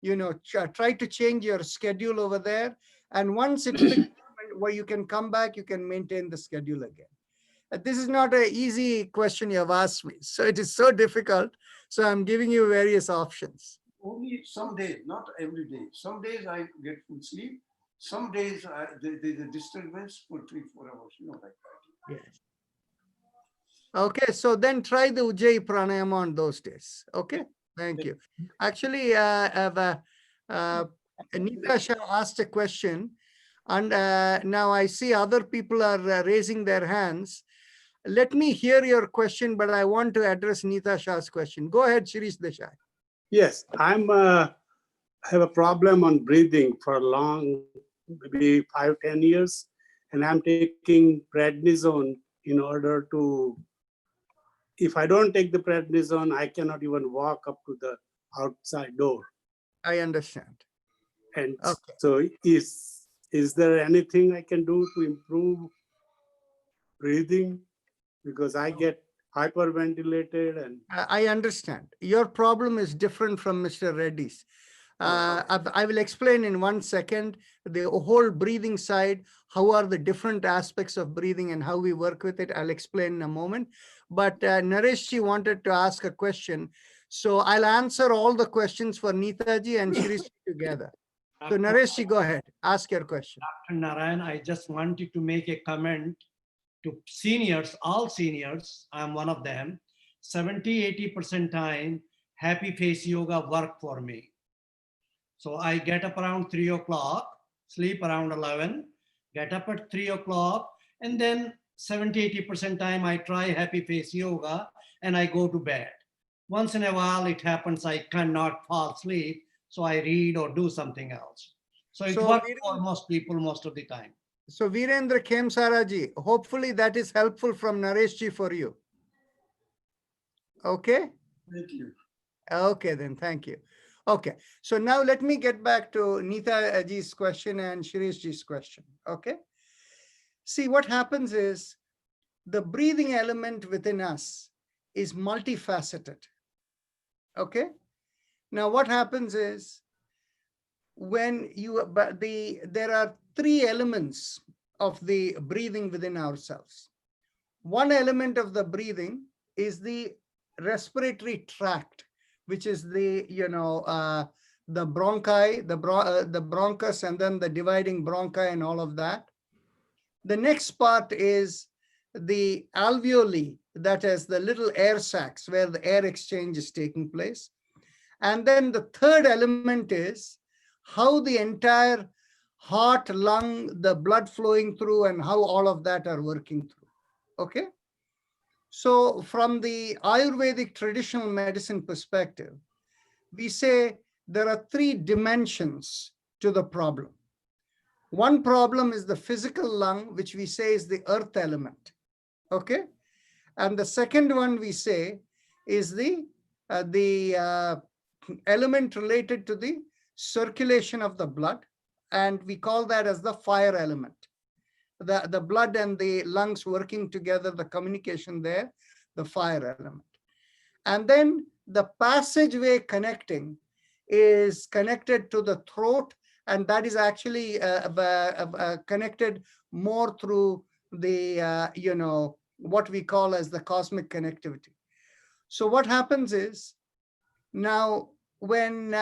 you know, try to change your schedule over there. And once it fits where you can come back, you can maintain the schedule again. This is not an easy question you have asked me, so it is so difficult. So I'm giving you various options. Only some days, not every day. Some days I get full sleep. Some days there's a disturbance for 3, 4 hours, you know, like that. Yes. Okay, so then try the Ujjayi Pranayama on those days. Okay, thank you. Actually, Neeta Shah asked a question, and now I see other people are raising their hands. Let me hear your question, but I want to address Neeta Shah's question. Go ahead, Shirish Desai. Yes, I have a problem on breathing for a long, maybe 5, 10 years, and I'm taking prednisone in order to, if I don't take the prednisone, I cannot even walk up to the outside door. I understand. And Okay. so is there anything I can do to improve breathing because I get hyperventilated and I understand. Your problem is different from Mr. Reddy's. I will explain in 1 second the whole breathing side, how are the different aspects of breathing and how we work with it. I'll explain in a moment. But Nareshji wanted to ask a question. So I'll answer all the questions for Neetaji and Shirish together. So Nareshji, go ahead. Ask your question. Dr. Narayan, I just wanted to make a comment to seniors, all seniors, I'm one of them. 70–80% time, happy face yoga work for me. So I get up around 3 o'clock, sleep around 11, get up at 3 o'clock, and then 70–80% time I try happy face yoga and I go to bed. Once in a while it happens I cannot fall asleep, so I read or do something else. So it works for most people most of the time. So Virendra Khemsaraji, hopefully that is helpful from Nareshji for you. Okay? Thank you. Okay, then thank you. Okay, so now let me get back to Neeta ji's question and Shirish ji's question. Okay. See, what happens is the breathing element within us is multifaceted. Okay. Now what happens is when there are 3 elements of the breathing within ourselves. One element of the breathing is the respiratory tract, which is the bronchi, the bronchus, and then the dividing bronchi and all of that. The next part is the alveoli, that is the little air sacs where the air exchange is taking place. And then the third element is how the entire heart, lung, the blood flowing through, and how all of that are working through. Okay. So from the Ayurvedic traditional medicine perspective, we say there are 3 dimensions to the problem. One problem is the physical lung, which we say is the earth element. Okay. And the second one we say is the element related to the circulation of the blood. And we call that as the fire element. The blood and the lungs working together, the communication there, the fire element. And then the passageway connecting is connected to the throat, and that is actually connected more through the, what we call as the cosmic connectivity. So what happens is, now when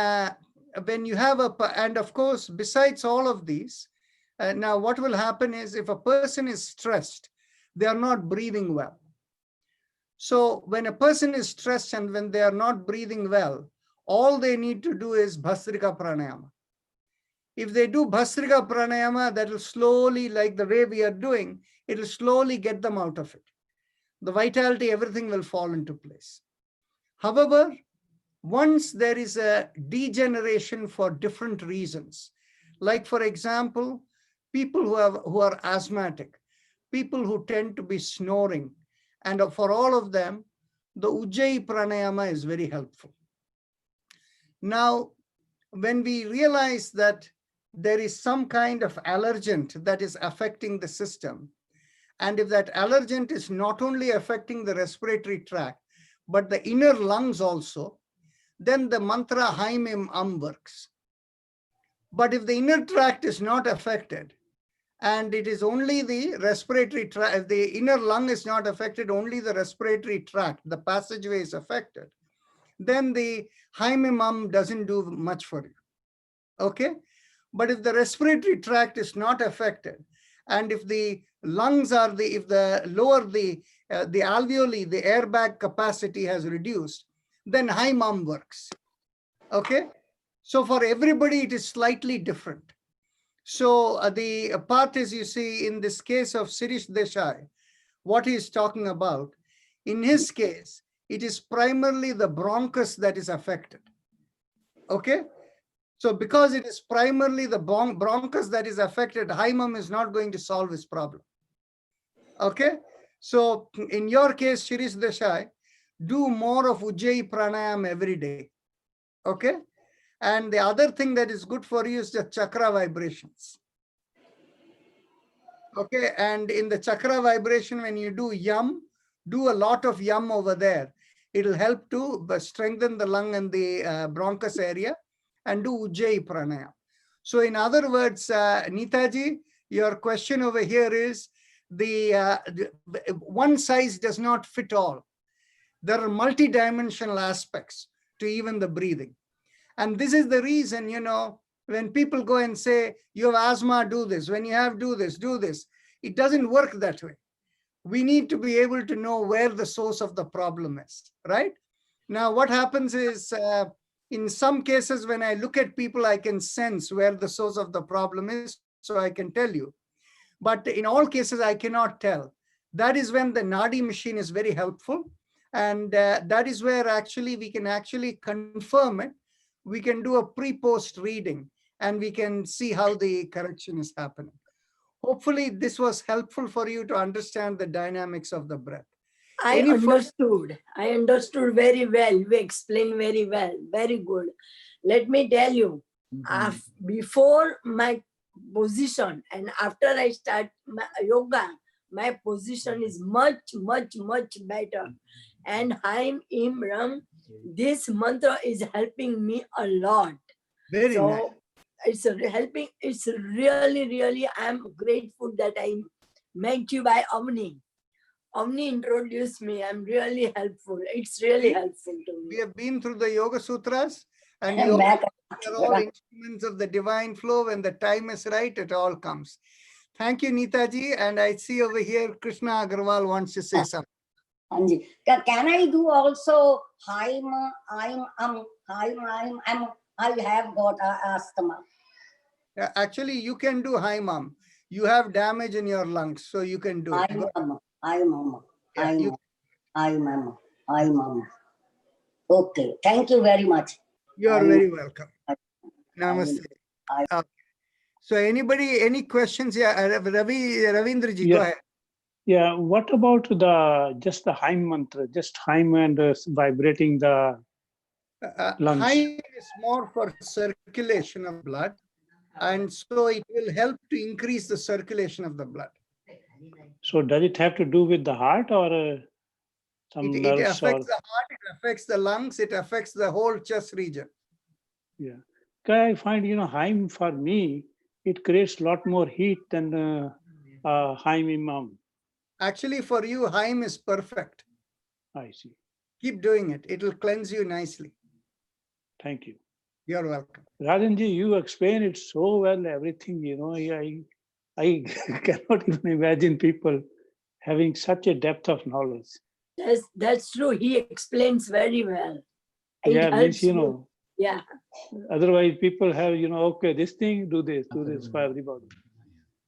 you have and of course, besides all of these, now what will happen is if a person is stressed, they are not breathing well. So when a person is stressed and when they are not breathing well, all they need to do is Bhastrika Pranayama. If they do Bhastrika Pranayama, that will slowly, like the way we are doing, it will slowly get them out of it. The vitality, everything will fall into place. However, once there is a degeneration for different reasons, like for example, people who are asthmatic, people who tend to be snoring, and for all of them, the Ujjayi Pranayama is very helpful. Now, when we realize that there is some kind of allergen that is affecting the system, and if that allergen is not only affecting the respiratory tract, but the inner lungs also, then the mantra Haim Im works. But if the inner tract is not affected, and it is only the respiratory tract, the inner lung is not affected, only the respiratory tract, the passageway is affected, then the Haim Im doesn't do much for you. Okay? But if the respiratory tract is not affected, and if the lungs are if the alveoli, the airbag capacity has reduced, then Haim works. Okay? So for everybody, it is slightly different. So the part is, you see, in this case of Shirish Desai, what he is talking about, in his case, it is primarily the bronchus that is affected. Okay? So because it is primarily the bronchus that is affected, Haim is not going to solve his problem. Okay? So in your case, Shirish Desai, do more of Ujjayi Pranayama every day. Okay? And the other thing that is good for you is the chakra vibrations. Okay, and in the chakra vibration, when you do yum, do a lot of yum over there. It'll help to strengthen the lung and the bronchus area, and do Ujjayi pranayama. So in other words, Neetaji, your question over here is the one size does not fit all. There are multi-dimensional aspects to even the breathing. And this is the reason, you know, when people go and say, you have asthma, do this. When you have, do this, do this. It doesn't work that way. We need to be able to know where the source of the problem is, right? Now, what happens is, in some cases, when I look at people, I can sense where the source of the problem is, so I can tell you. But in all cases, I cannot tell. That is when the Nadi machine is very helpful. And that is where actually we can actually confirm it. We can do a pre-post reading and we can see how the correction is happening. Hopefully this was helpful for you to understand the dynamics of the breath. I understood very well. You explained very well. Very good. Let me tell you, before my position and after I start my yoga, my position is much, much, much better. And Haim Im Ram, this mantra is helping me a lot. Very nice. It's helping. It's really, really, I'm grateful that I met you by Avni. Avni introduced me. I'm really helpful. It's really helpful to me. We have been through the Yoga Sutras and we are all instruments of the divine flow. When the time is right, it all comes. Thank you, Neetaji. And I see over here, Krishna Agarwal wants to say something. Anji, can I do also I have got asthma. Actually, you can do hi, mom. You have damage in your lungs, so you can do it. Hi, mama. Okay, thank you very much. You are very welcome. Namaste. Okay. So anybody, any questions? Yeah, Ravindraji, go ahead. Yeah, what about just the Haim mantra, just Haim and vibrating the lungs? Haim is more for circulation of blood, and so it will help to increase the circulation of the blood. So does it have to do with the heart or some nerves? It affects the heart, it affects the lungs, it affects the whole chest region. Yeah, I find, Haim for me, it creates a lot more heat than Haim Imam. Actually, for you, Haim is perfect. I see. Keep doing it. It will cleanse you nicely. Thank you. You're welcome. Rajanji, you explain it so well, everything, I cannot even imagine people having such a depth of knowledge. That's true. He explains very well. Yeah, means, Yeah. Otherwise, people have, okay, this thing, do this for everybody.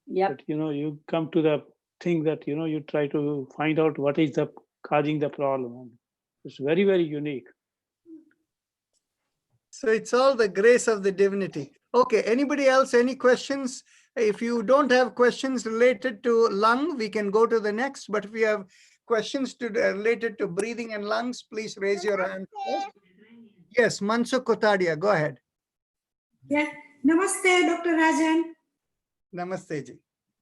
Yeah. But, you come to the thing that, you try to find out what is causing the problem. It's very, very unique. So it's all the grace of the divinity. Okay, anybody else, any questions? If you don't have questions related to lung, we can go to the next. But if you have questions related to breathing and lungs, please raise your hand first. Yes, Mansukh Kotadia, go ahead. Yeah, Namaste, Dr. Rajan. Namaste ji.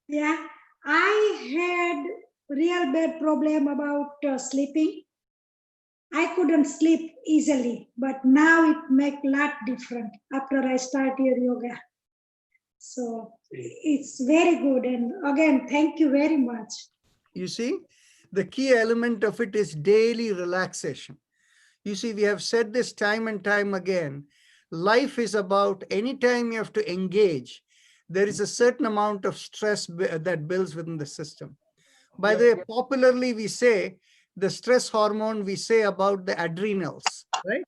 Yeah, I had real bad problem about sleeping. I couldn't sleep easily, but now it makes a lot different after I start your yoga. So it's very good. And again, thank you very much. You see, the key element of it is daily relaxation. You see, we have said this time and time again. Life is about anytime you have to engage, there is a certain amount of stress that builds within the system. By the way, popularly we say, the stress hormone we say about the adrenals, right?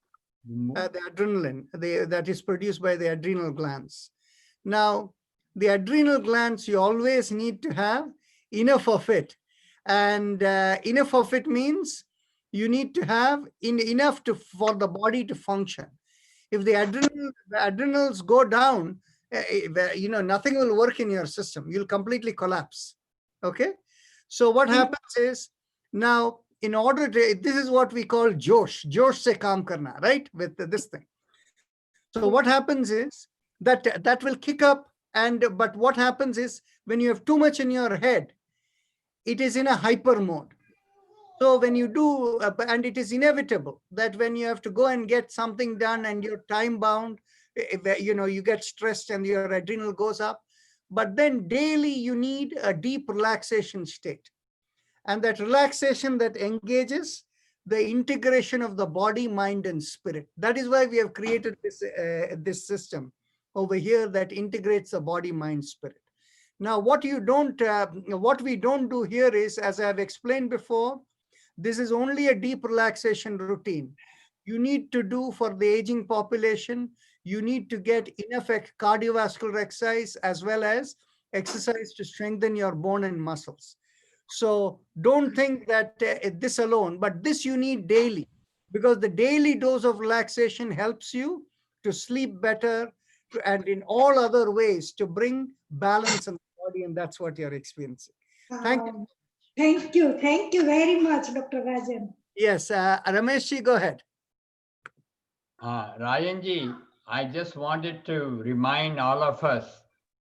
The adrenaline that is produced by the adrenal glands. Now, the adrenal glands, you always need to have enough of it. And enough of it means you need to have enough for the body to function. If the adrenals go down, nothing will work in your system. You'll completely collapse. Okay? So what happens is, now, in order to, this is what we call Josh se kaam karna, right? With this thing. So what happens is that will kick up But what happens is when you have too much in your head, it is in a hyper mode. So when you do, and it is inevitable that when you have to go and get something done and you're time bound, you get stressed and your adrenal goes up. But then daily you need a deep relaxation state. And that relaxation that engages the integration of the body, mind, and spirit. That is why we have created this system over here that integrates the body, mind, spirit. Now, what we don't do here is, as I have explained before, this is only a deep relaxation routine. You need to do for the aging population, you need to get enough cardiovascular exercise as well as exercise to strengthen your bone and muscles. So don't think that this alone, but this you need daily, because the daily dose of relaxation helps you to sleep better and in all other ways to bring balance in the body, and that's what you're experiencing. Thank you. Thank you. Thank you very much, Dr. Rajan. Yes, Rameshji, go ahead. Rajanji, I just wanted to remind all of us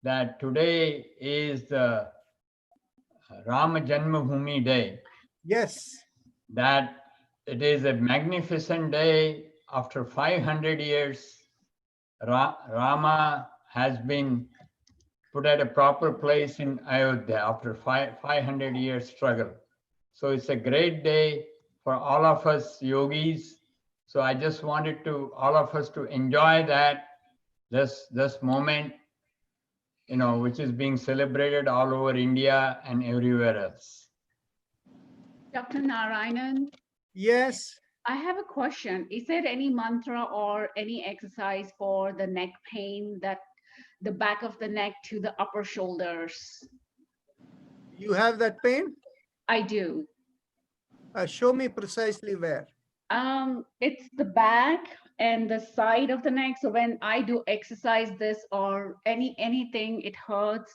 that today is the Rama Janmabhoomi Day. Yes. That it is a magnificent day. After 500 years, Rama has been put at a proper place in Ayodhya after 500 years struggle. So it's a great day for all of us yogis. So I just wanted all of us to enjoy this moment, which is being celebrated all over India and everywhere else. Dr. Narayanan? Yes. I have a question. Is there any mantra or any exercise for the neck pain, that the back of the neck to the upper shoulders? You have that pain? I do. Show me precisely where. It's the back and the side of the neck. So when I do exercise this or anything, it hurts.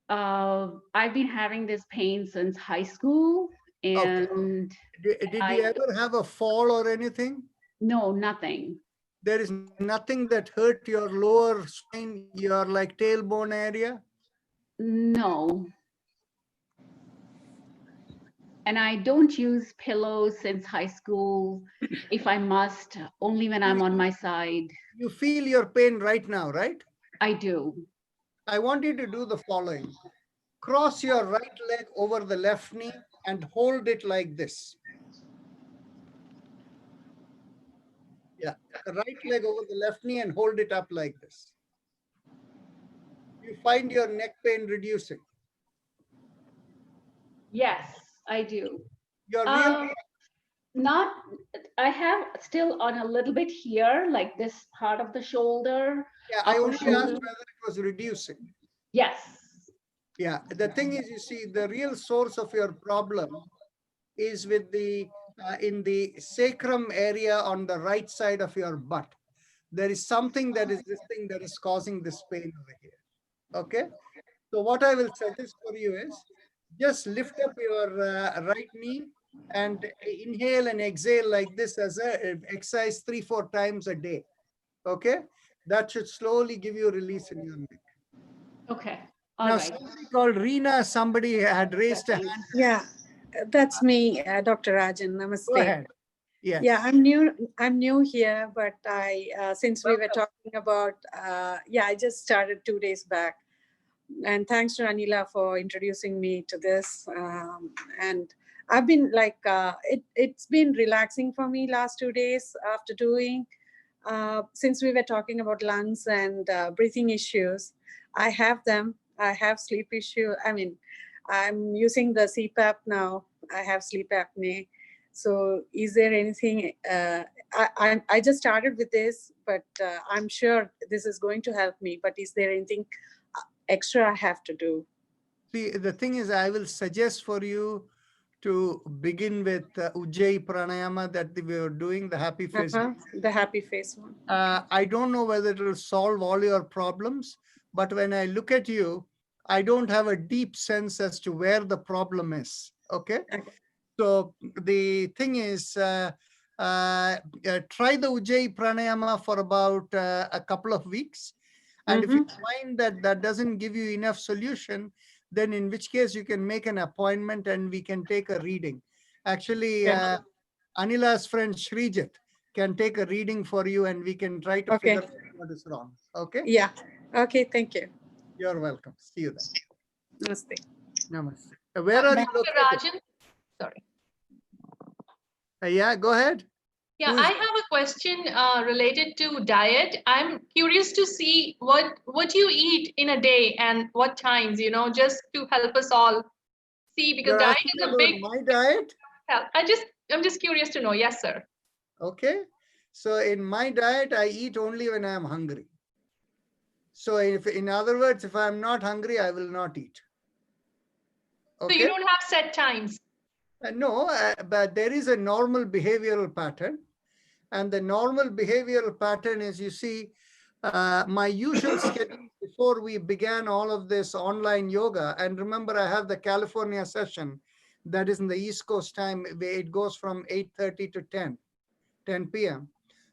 I've been having this pain since high school. And did you ever have a fall or anything? No, nothing. There is nothing that hurt your lower spine, your like tailbone area? No. And I don't use pillows since high school. If I must, only when I'm on my side. You feel your pain right now, right? I do. I want you to do the following. Cross your right leg over the left knee and hold it like this. Yeah, the right leg over the left knee and hold it up like this. You find your neck pain reducing? Yes, I do. You're really not, I have still on a little bit here, like this part of the shoulder. Yeah, I only asked whether it was reducing. Yes. Yeah, the thing is, you see, the real source of your problem is with the in the sacrum area on the right side of your butt. There is something that is this thing that is causing this pain over here. Okay, so what I will suggest for you is just lift up your right knee and inhale and exhale like this as a exercise 3-4 times a day. Okay, that should slowly give you release in your neck. Okay. Now, somebody called Reena, somebody had raised a hand. Yeah, that's me, Dr. Rajan. Namaste. Go ahead. Yes. Yeah, I'm new here, but since we were talking about, I just started 2 days back. And thanks to Anila for introducing me to this. And I've been like, it's been relaxing for me last 2 days after doing, since we were talking about lungs and breathing issues. I have them. I have sleep issue. I mean, I'm using the CPAP now. I have sleep apnea. So is there anything, I just started with this, but I'm sure this is going to help me, but is there anything extra I have to do? See, the thing is, I will suggest for you to begin with Ujjayi Pranayama that we were doing, the happy face. The happy face one. I don't know whether it will solve all your problems, but when I look at you, I don't have a deep sense as to where the problem is. Okay. So the thing is, try the Ujjayi Pranayama for about a couple of weeks. And if you find that that doesn't give you enough solution, then in which case you can make an appointment and we can take a reading. Actually, Anila's friend Srijit can take a reading for you and we can try to figure out what is wrong. Okay? Yeah. Okay, thank you. You're welcome. See you then. Namaste. Namaste. Where are you Dr. located? Rajan, sorry. Yeah, go ahead. Yeah, I have a question related to diet. I'm curious to see what you eat in a day and what times, you know, just to help us all see, because You're diet asking is a about big my diet? help. I'm just curious to know. Yes, sir. Okay. So in my diet, I eat only when I'm hungry. So if, in other words, if I'm not hungry, I will not eat. So you don't have set times. No, but there is a normal behavioral pattern. And the normal behavioral pattern is, you see, my usual schedule before we began all of this online yoga. And remember, I have the California session that is in the East Coast time. It goes from 8:30 to 10 p.m.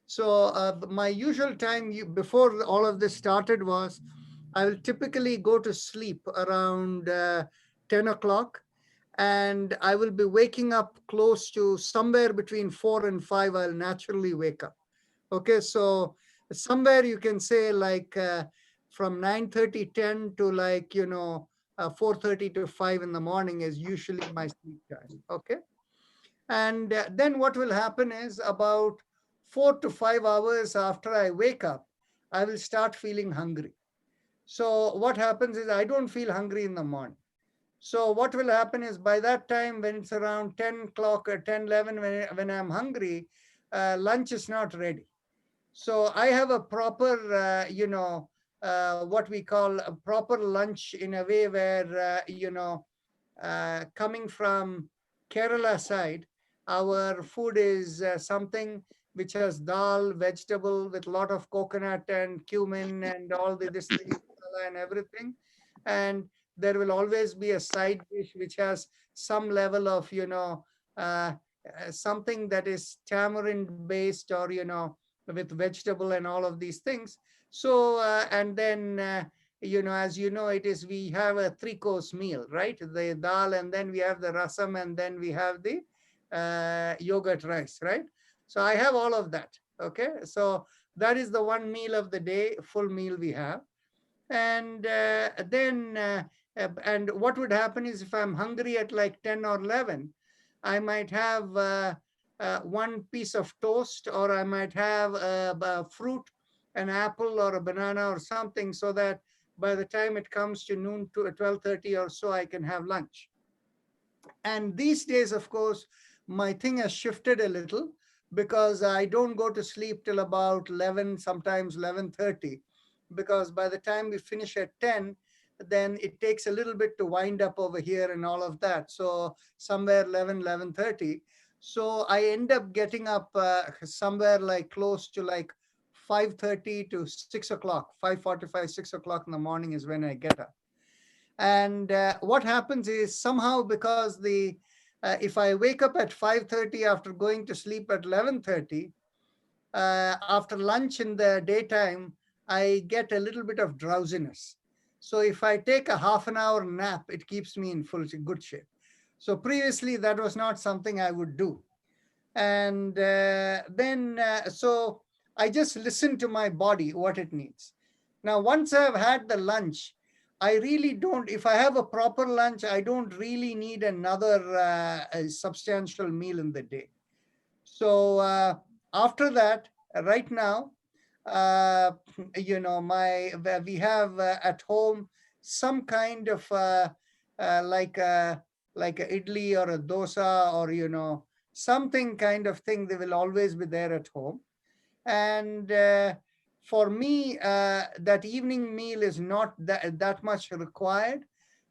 So my usual time before all of this started was, I will typically go to sleep around 10 o'clock. And I will be waking up close to somewhere between 4 and 5, I'll naturally wake up. Okay, so somewhere you can say like from 9:30, 10 to like, 4:30 to 5 in the morning is usually my sleep time. Okay. And then what will happen is about 4 to 5 hours after I wake up, I will start feeling hungry. So what happens is I don't feel hungry in the morning. So what will happen is by that time, when it's around 10 o'clock or 10, 11, when I'm hungry, lunch is not ready. So I have a proper, what we call a proper lunch in a way where, coming from Kerala side, our food is something which has dal, vegetable with a lot of coconut and cumin and all this thing and everything. And there will always be a side dish which has some level of, something that is tamarind based or, with vegetable and all of these things. So, and then, as you know, we have a 3-course meal, right? The dal, and then we have the rasam, and then we have the yogurt rice, right? So I have all of that. Okay. So that is the one meal of the day, full meal we have. And then, and what would happen is if I'm hungry at like 10 or 11, I might have one piece of toast, or I might have a fruit, an apple or a banana or something, so that by the time it comes to noon to 12:30 or so, I can have lunch. And these days, of course, my thing has shifted a little because I don't go to sleep till about 11, sometimes 11:30, because by the time we finish at 10, then it takes a little bit to wind up over here and all of that. So somewhere 11, 11:30. So I end up getting up somewhere like close to like 5:30 to 6 o'clock, 5:45, 6 o'clock in the morning is when I get up. And what happens is somehow, because if I wake up at 5:30 after going to sleep at 11:30, after lunch in the daytime, I get a little bit of drowsiness. So if I take a half an hour nap, it keeps me in good shape. So previously that was not something I would do. And then, so I just listen to my body, what it needs. Now, once I've had the lunch, I really don't, if I have a proper lunch, I don't really need another substantial meal in the day. So after that, right now, we have at home some kind of like a idli or a dosa, or, something kind of thing. They will always be there at home. And for me, that evening meal is not that much required,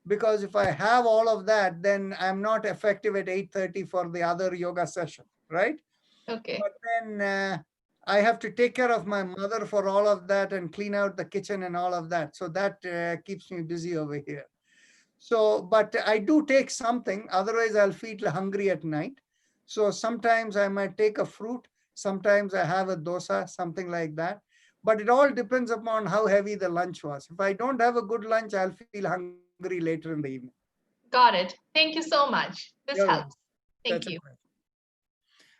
because if I have all of that, then I'm not effective at 8:30 for the other yoga session, right? Okay. But then I have to take care of my mother for all of that and clean out the kitchen and all of that. So that keeps me busy over here. So, but I do take something, otherwise I'll feel hungry at night. So sometimes I might take a fruit, sometimes I have a dosa, something like that. but it all depends upon how heavy the lunch was. If I don't have a good lunch, I'll feel hungry later in the evening. Got it. Thank you so much. This You're helps. Thank That's you.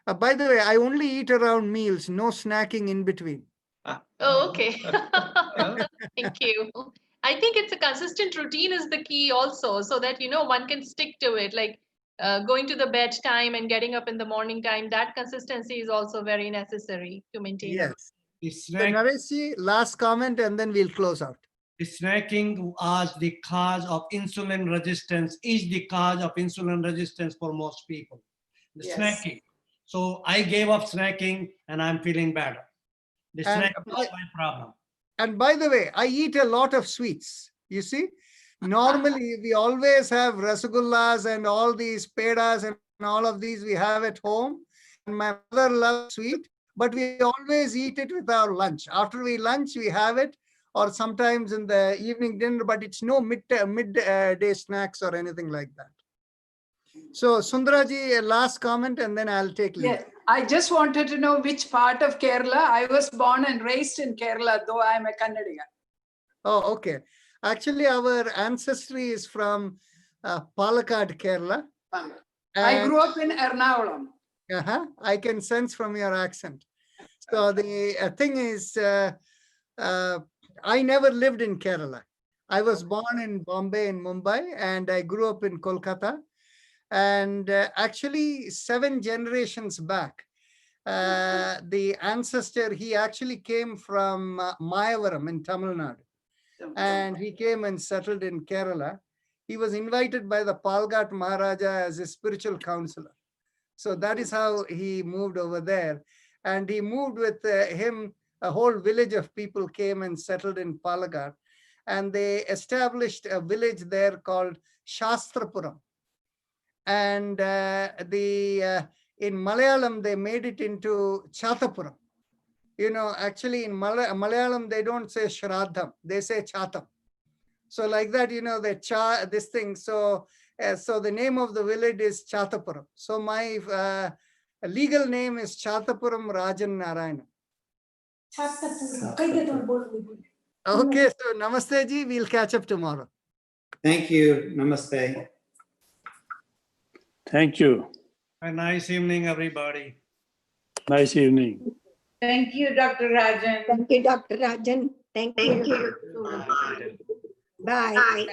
okay. By the way, I only eat around meals, no snacking in between. Oh, okay. Thank you. I think it's a consistent routine is the key also, so that, you know, one can stick to it. Like going to the bed time and getting up in the morning time, that consistency is also very necessary to maintain. Yes. Is So Naresh, last comment and then we'll close out. snacking as the cause of insulin resistance is the cause of insulin resistance for most people. The Yes. snacking. So I gave up snacking and I'm feeling better. The And snack is my problem. And by the way, I eat a lot of sweets. You see, normally we always have rasagullas and all these pedas and all of these we have at home. And my mother loves sweet, but we always eat it with our lunch. After we lunch, we have it, or sometimes in the evening dinner, but it's no midday snacks or anything like that. So Sundaraji, last comment, and then I'll take leave. Yeah, I just wanted to know which part of Kerala. I was born and raised in Kerala, though I'm a Kannadiga. Oh, okay. Actually, our ancestry is from Palakkad, Kerala. I grew up in Ernakulam. I can sense from your accent. So the thing is, I never lived in Kerala. I was born in Bombay and Mumbai, and I grew up in Kolkata. And actually, 7 generations back, the ancestor, he actually came from Mayavaram in Tamil Nadu. And he came and settled in Kerala. He was invited by the Palghat Maharaja as a spiritual counselor. So that is how he moved over there. And he moved with him, a whole village of people came and settled in Palghat. And they established a village there called Shastrapuram. And in Malayalam, they made it into Chatapuram. You know, actually in Malayalam, they don't say Shraddham, they say Chatam. So like that, you know, this thing. So the name of the village is Chatapuram. So my legal name is Chatapuram Rajan Narayana. Okay, so Namaste ji, we'll catch up tomorrow. Thank you. Namaste. Thank you. A nice evening, everybody. Nice evening. Thank you, Dr. Rajan. Thank you, Dr. Rajan. Thank you. Bye. Bye.